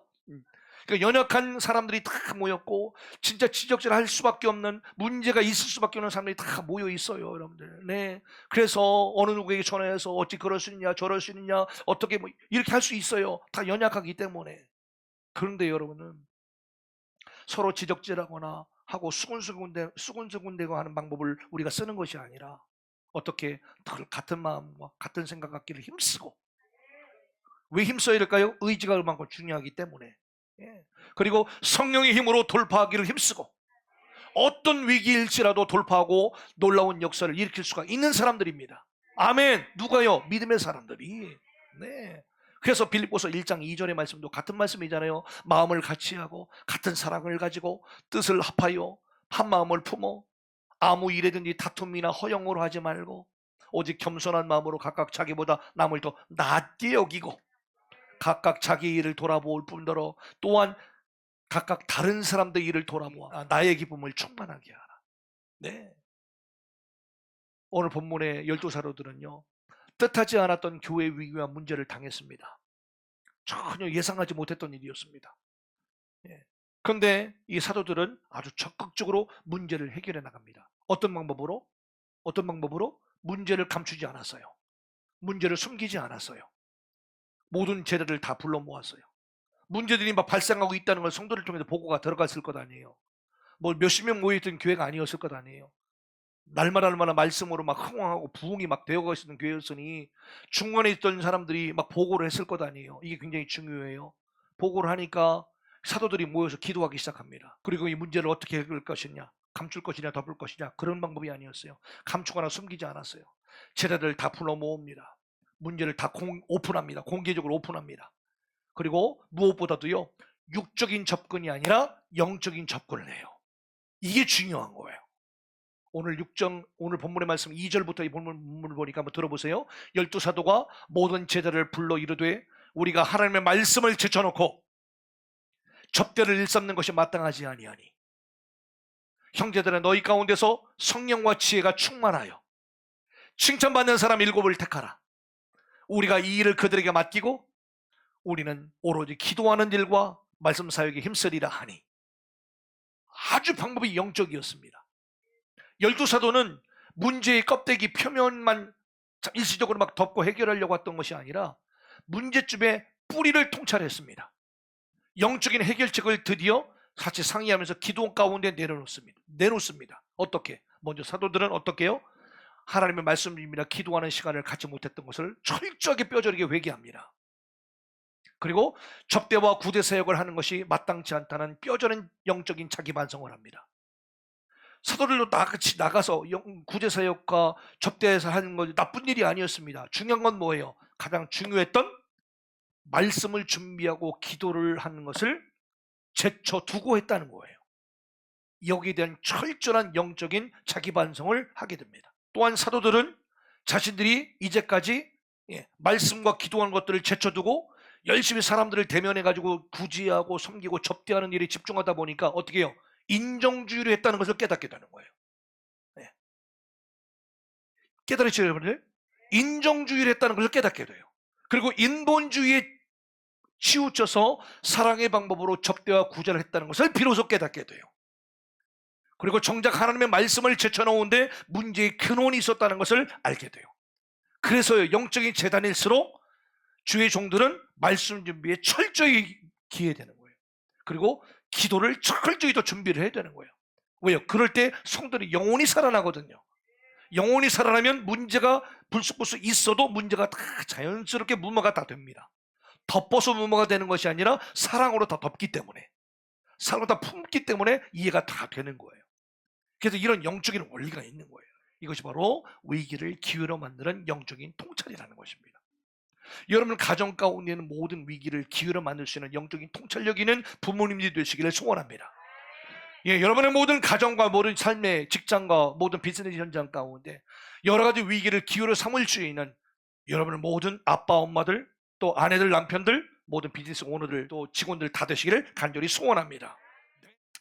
그러니까 연약한 사람들이 다 모였고 진짜 지적질할 수밖에 없는, 문제가 있을 수밖에 없는 사람들이 다 모여 있어요, 여러분들. 네. 그래서 어느 누구에게 전화해서 어찌 그럴 수 있냐, 저럴 수 있냐, 어떻게 뭐 이렇게 할 수 있어요. 다 연약하기 때문에. 그런데 여러분은 서로 지적질하거나 하고 수군수군대고 하는 방법을 우리가 쓰는 것이 아니라 어떻게 같은 마음과 같은 생각 갖기를 힘쓰고. 왜 힘써야 될까요? 의지가 얼마큼 중요하기 때문에. 예. 그리고 성령의 힘으로 돌파하기를 힘쓰고 어떤 위기일지라도 돌파하고 놀라운 역사를 일으킬 수가 있는 사람들입니다. 아멘. 누가요? 믿음의 사람들이. 네. 그래서 빌립보서 1장 2절의 말씀도 같은 말씀이잖아요. 마음을 같이 하고 같은 사랑을 가지고 뜻을 합하여 한 마음을 품어 아무 일에든지 다툼이나 허영으로 하지 말고 오직 겸손한 마음으로 각각 자기보다 남을 더 낮게 여기고 각각 자기 일을 돌아볼 뿐더러 또한 각각 다른 사람들 일을 돌아보아 나의 기쁨을 충만하게 하라. 네. 오늘 본문의 12사도들은요, 뜻하지 않았던 교회 위기와 문제를 당했습니다. 전혀 예상하지 못했던 일이었습니다. 예. 그런데 이 사도들은 아주 적극적으로 문제를 해결해 나갑니다. 어떤 방법으로? 문제를 감추지 않았어요. 문제를 숨기지 않았어요. 모든 재들을 다 불러 모았어요. 문제들이 막 발생하고 있다는 걸 성도를 통해서 보고가 들어갔을 것 아니에요. 뭐 몇십 명 모여있던 교회가 아니었을 것 아니에요. 날마다 말씀으로 막 흥황하고 부흥이 막 되어가고 있는 교회였으니 중간에 있던 사람들이 막 보고를 했을 것 아니에요. 이게 굉장히 중요해요. 보고를 하니까 사도들이 모여서 기도하기 시작합니다. 그리고 이 문제를 어떻게 해결할 것이냐, 감출 것이냐 덮을 것이냐, 그런 방법이 아니었어요. 감추거나 숨기지 않았어요. 제자들 다 불러 모읍니다. 문제를 다 오픈합니다. 공개적으로 오픈합니다. 그리고 무엇보다도요, 육적인 접근이 아니라 영적인 접근을 해요. 이게 중요한 거예요. 오늘 본문의 말씀 2절부터 이 본문을 보니까 한번 들어보세요. 12사도가 모든 제자를 불러 이르되 우리가 하나님의 말씀을 제쳐놓고 접대를 일삼는 것이 마땅하지 아니하니 형제들아 너희 가운데서 성령과 지혜가 충만하여 칭찬받는 사람 7을 택하라. 우리가 이 일을 그들에게 맡기고 우리는 오로지 기도하는 일과 말씀 사역에 힘쓰리라 하니. 아주 방법이 영적이었습니다. 12사도는 문제의 껍데기 표면만 일시적으로 막 덮고 해결하려고 했던 것이 아니라 문제점의 뿌리를 통찰했습니다. 영적인 해결책을 드디어 같이 상의하면서 기도 가운데 내놓습니다. 어떻게? 먼저 사도들은 어떻게 해요? 하나님의 말씀입니다. 기도하는 시간을 갖지 못했던 것을 철저하게 뼈저리게 회개합니다. 그리고 접대와 구대 사역을 하는 것이 마땅치 않다는 뼈저린 영적인 자기 반성을 합니다. 사도들도 같이 나가서 구제 사역과 접대해서 하는 건 나쁜 일이 아니었습니다. 중요한 건 뭐예요? 가장 중요했던 말씀을 준비하고 기도를 하는 것을 제쳐두고 했다는 거예요. 여기에 대한 철저한 영적인 자기 반성을 하게 됩니다. 또한 사도들은 자신들이 이제까지 말씀과 기도하는 것들을 제쳐두고 열심히 사람들을 대면해가지고 구제하고 섬기고 접대하는 일에 집중하다 보니까 어떻게 해요? 인정주의를 했다는 것을 깨닫게 되는 거예요. 네. 깨달으시죠, 여러분들? 인정주의를 했다는 것을 깨닫게 돼요. 그리고 인본주의에 치우쳐서 사랑의 방법으로 접대와 구제를 했다는 것을 비로소 깨닫게 돼요. 그리고 정작 하나님의 말씀을 제쳐놓은데 문제의 근원이 있었다는 것을 알게 돼요. 그래서 영적인 재단일수록 주의 종들은 말씀 준비에 철저히 기해되는 거예요. 그리고 기도를 철저히 더 준비를 해야 되는 거예요. 왜요? 그럴 때 성들이 영혼이 살아나거든요. 영혼이 살아나면 문제가 불쑥불쑥 있어도 문제가 다 자연스럽게 무마가 다 됩니다. 덮어서 무마가 되는 것이 아니라 사랑으로 다 덮기 때문에, 사랑으로 다 품기 때문에 이해가 다 되는 거예요. 그래서 이런 영적인 원리가 있는 거예요. 이것이 바로 위기를 기회로 만드는 영적인 통찰이라는 것입니다. 여러분 가정 가운데 있는 모든 위기를 기회로 만들 수 있는 영적인 통찰력 있는 부모님들이 되시기를 소원합니다. 여러분의 모든 가정과 모든 삶의 직장과 모든 비즈니스 현장 가운데 여러 가지 위기를 기회로 삼을 수 있는 여러분의 모든 아빠 엄마들 또 아내들 남편들 모든 비즈니스 오너들 또 직원들 다 되시기를 간절히 소원합니다.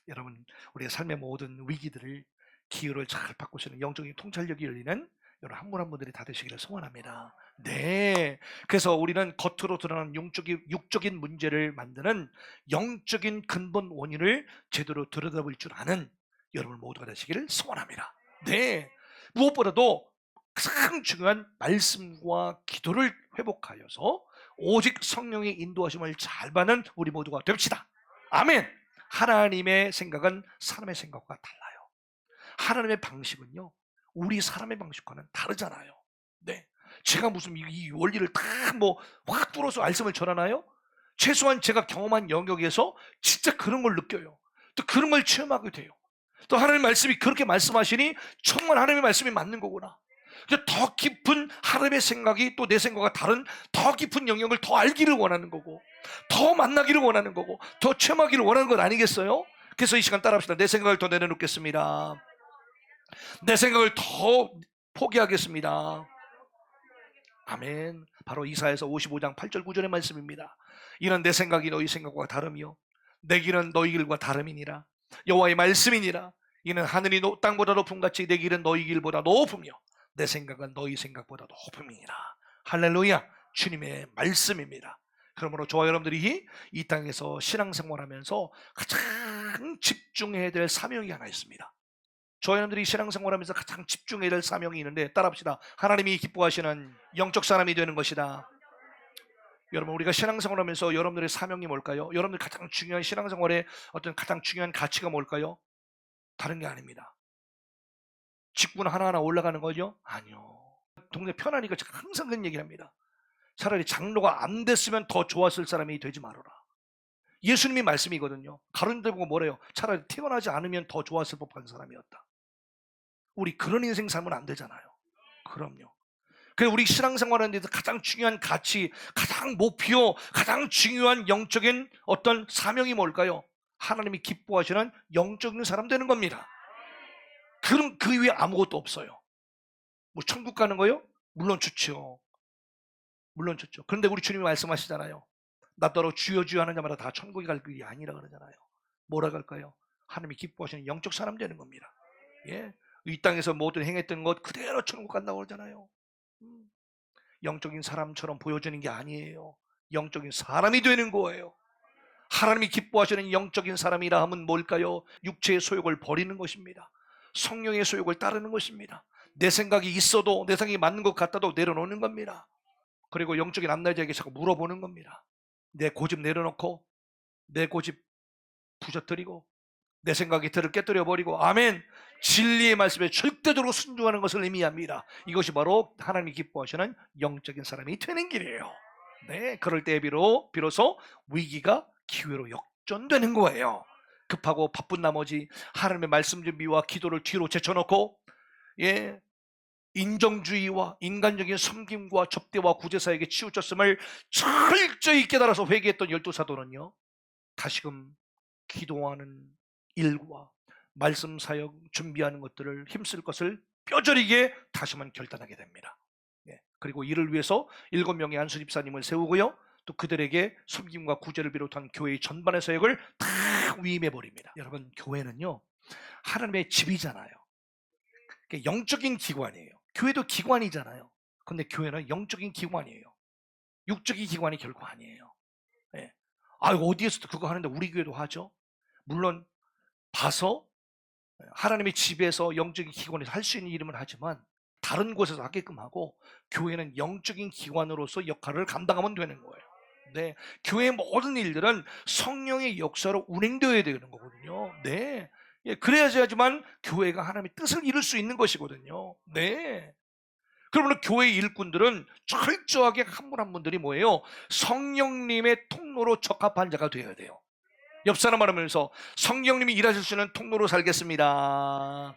여러분 우리의 삶의 모든 위기들을 기회로 잘 바꾸시는 영적인 통찰력이 열리는 여러분 한 분 한 분들이 다 되시기를 소원합니다. 네, 그래서 우리는 겉으로 드러나는 육적인 문제를 만드는 영적인 근본 원인을 제대로 들여다볼 줄 아는 여러분 모두가 되시기를 소원합니다. 네, 무엇보다도 가장 중요한 말씀과 기도를 회복하여서 오직 성령의 인도하심을 잘 받는 우리 모두가 됩시다. 아멘. 하나님의 생각은 사람의 생각과 달라요. 하나님의 방식은요 우리 사람의 방식과는 다르잖아요. 네, 제가 무슨 이 원리를 다 확 뚫어서 말씀을 전하나요? 최소한 제가 경험한 영역에서 진짜 그런 걸 느껴요. 또 그런 걸 체험하게 돼요. 또 하나님의 말씀이 그렇게 말씀하시니 정말 하나님의 말씀이 맞는 거구나. 더 깊은 하나님의 생각이 또 내 생각과 다른 더 깊은 영역을 더 알기를 원하는 거고 더 만나기를 원하는 거고 더 체험하기를 원하는 것 아니겠어요? 그래서 이 시간 따라합시다. 내 생각을 더 내려놓겠습니다. 내 생각을 더 포기하겠습니다. 아멘. 바로 이사야서 55장 8절 9절의 말씀입니다. 이는 내 생각이 너희 생각과 다름이요 내 길은 너희 길과 다름이니라. 여호와의 말씀이니라. 이는 하늘이 땅보다 높음 같이 내 길은 너희 길보다 높으며 내 생각은 너희 생각보다 높음이니라. 할렐루야. 주님의 말씀입니다. 그러므로 저와 여러분들이 이 땅에서 신앙생활하면서 가장 집중해야 될 사명이 하나 있습니다. 저희 여러분들이 신앙생활하면서 가장 집중해야 될 사명이 있는데 따라합시다. 하나님이 기뻐하시는 영적 사람이 되는 것이다. 여러분, 우리가 신앙생활하면서 여러분들의 사명이 뭘까요? 여러분들 가장 중요한 신앙생활의 어떤 가장 중요한 가치가 뭘까요? 다른 게 아닙니다. 직분 하나하나 올라가는 거죠? 아니요. 동네 편하니까 제가 항상 그런 얘기를 합니다. 차라리 장로가 안 됐으면 더 좋았을 사람이 되지 말아라. 예수님이 말씀이거든요. 가론대 보고 뭐래요? 차라리 태어나지 않으면 더 좋았을 법한 사람이었다. 우리 그런 인생 살면 안 되잖아요. 그럼요. 그래서 우리 신앙생활하는 데서 가장 중요한 가치, 가장 목표, 가장 중요한 영적인 어떤 사명이 뭘까요? 하나님이 기뻐하시는 영적인 사람 되는 겁니다. 그럼 그 위에 아무것도 없어요. 뭐 천국 가는 거요? 물론 좋죠. 물론 좋죠. 그런데 우리 주님이 말씀하시잖아요. 나 따라 주여 주여 하는 자마다 다 천국에 갈 길이 아니라 그러잖아요. 뭐라 갈까요? 하나님이 기뻐하시는 영적 사람 되는 겁니다. 예, 이 땅에서 모든 행했던 것 그대로 천국 간다고 그러잖아요. 영적인 사람처럼 보여지는 게 아니에요. 영적인 사람이 되는 거예요. 하나님이 기뻐하시는 영적인 사람이라 하면 뭘까요? 육체의 소욕을 버리는 것입니다. 성령의 소욕을 따르는 것입니다. 내 생각이 있어도, 내 생각이 맞는 것 같아도 내려놓는 겁니다. 그리고 영적인 앞날자에게 자꾸 물어보는 겁니다. 내 고집 내려놓고, 내 고집 부셔뜨리고, 내 생각이 들을 깨뜨려 버리고, 아멘. 진리의 말씀에 절대적으로 순종하는 것을 의미합니다. 이것이 바로 하나님이 기뻐하시는 영적인 사람이 되는 길이에요. 네, 그럴 때 비로소 위기가 기회로 역전되는 거예요. 급하고 바쁜 나머지 하나님의 말씀 준비와 기도를 뒤로 제쳐놓고, 예, 인정주의와 인간적인 섬김과 접대와 구제사에게 치우쳤음을 철저히 깨달아서 회개했던 12사도는요, 다시금 기도하는 일과 말씀 사역 준비하는 것들을 힘쓸 것을 뼈저리게 다시만 결단하게 됩니다. 그리고 이를 위해서 7명의 안수 집사님을 세우고요, 또 그들에게 섬김과 구제를 비롯한 교회의 전반의 사역을 다 위임해 버립니다. 여러분, 교회는요 하나님의 집이잖아요. 영적인 기관이에요. 교회도 기관이잖아요. 근데 교회는 영적인 기관이에요. 육적인 기관이 결코 아니에요. 예. 어디에서도 그거 하는데 우리 교회도 하죠. 물론 봐서 하나님의 집에서 영적인 기관에서 할 수 있는 일은 하지만 다른 곳에서 하게끔 하고, 교회는 영적인 기관으로서 역할을 감당하면 되는 거예요. 네, 교회의 모든 일들은 성령의 역사로 운행되어야 되는 거거든요. 네, 그래야지만 교회가 하나님의 뜻을 이룰 수 있는 것이거든요. 네. 그러면 교회 일꾼들은 철저하게 한 분 한 분들이 뭐예요? 성령님의 통로로 적합한 자가 되어야 돼요. 옆 사람 말하면서 성령님이 일하실 수 있는 통로로 살겠습니다.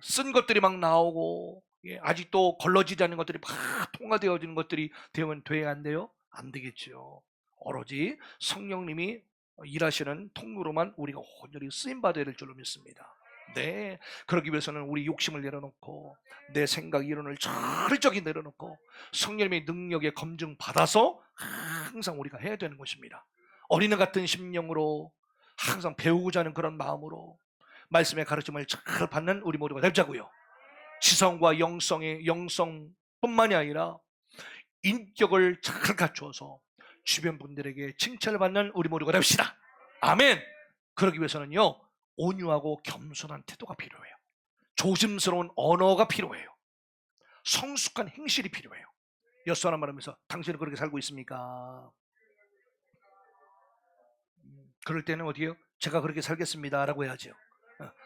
쓴 것들이 막 나오고, 아직도 걸러지지 않는 것들이 막 통과되어지는 것들이 되면 돼야 안 돼요? 안 되겠죠. 오로지 성령님이 일하시는 통로로만 우리가 온전히 쓰임받아야 될 줄로 믿습니다. 네, 그러기 위해서는 우리 욕심을 내려놓고 내 생각 이론을 철저히 내려놓고 성령님의 능력에 검증받아서 항상 우리가 해야 되는 것입니다. 어린애 같은 심령으로 항상 배우고자 하는 그런 마음으로 말씀의 가르침을 잘 받는 우리 모두가 되자고요. 지성과 영성뿐만이 아니라 인격을 잘 갖추어서 주변 분들에게 칭찬을 받는 우리 모두가 됩시다. 아멘. 그러기 위해서는요, 온유하고 겸손한 태도가 필요해요. 조심스러운 언어가 필요해요. 성숙한 행실이 필요해요. 여수 하나 말하면서 당신은 그렇게 살고 있습니까? 그럴 때는 어디요? 제가 그렇게 살겠습니다 라고 해야죠.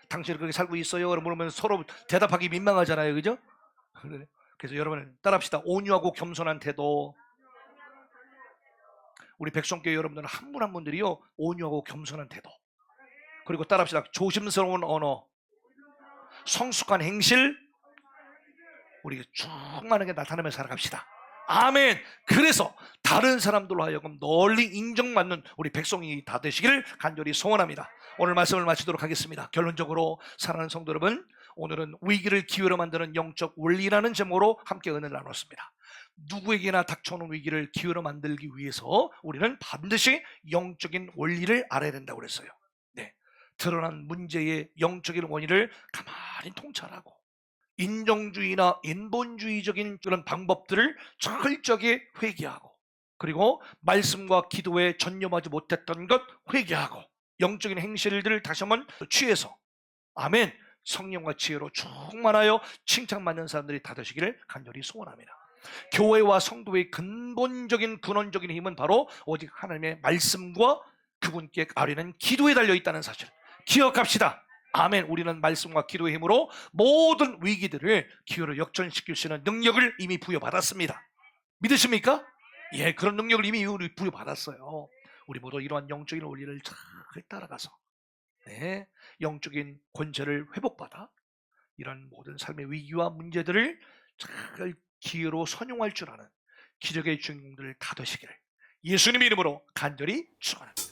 당신은 그렇게 살고 있어요? 그러면 서로 대답하기 민망하잖아요. 그죠? 그래서 여러분 따라합시다. 온유하고 겸손한 태도. 우리 백성교회 여러분들은 한 분 한 분들이요, 온유하고 겸손한 태도. 그리고 따라합시다. 조심스러운 언어, 성숙한 행실, 우리 충만하게 나타내며 살아갑시다. 아멘. 그래서 다른 사람들로 하여금 널리 인정받는 우리 백성이 다 되시기를 간절히 소원합니다. 오늘 말씀을 마치도록 하겠습니다. 결론적으로 사랑하는 성도 여러분, 오늘은 위기를 기회로 만드는 영적 원리라는 제목으로 함께 은혜를 나눴습니다. 누구에게나 닥쳐오는 위기를 기회로 만들기 위해서 우리는 반드시 영적인 원리를 알아야 된다고 그랬어요. 네, 드러난 문제의 영적인 원인을 가만히 통찰하고 인정주의나 인본주의적인 그런 방법들을 철저하게 회개하고, 그리고 말씀과 기도에 전념하지 못했던 것 회개하고, 영적인 행실들을 다시 한번 취해서 아멘 성령과 지혜로 충만하여 칭찬받는 사람들이 다 되시기를 간절히 소원합니다. 교회와 성도의 근본적인 근원적인 힘은 바로 오직 하나님의 말씀과 그분께 아뢰는 기도에 달려 있다는 사실 기억합시다. 아멘. 우리는 말씀과 기도의 힘으로 모든 위기들을 기회로 역전시킬 수 있는 능력을 이미 부여받았습니다. 믿으십니까? 예, 그런 능력을 이미 우리 부여받았어요. 우리 모두 이러한 영적인 원리를 잘 따라가서 네, 영적인 권세를 회복받아 이런 모든 삶의 위기와 문제들을 잘 기회로 선용할 줄 아는 기적의 주인공들을 다 되시기를 예수님의 이름으로 간절히 축원합니다.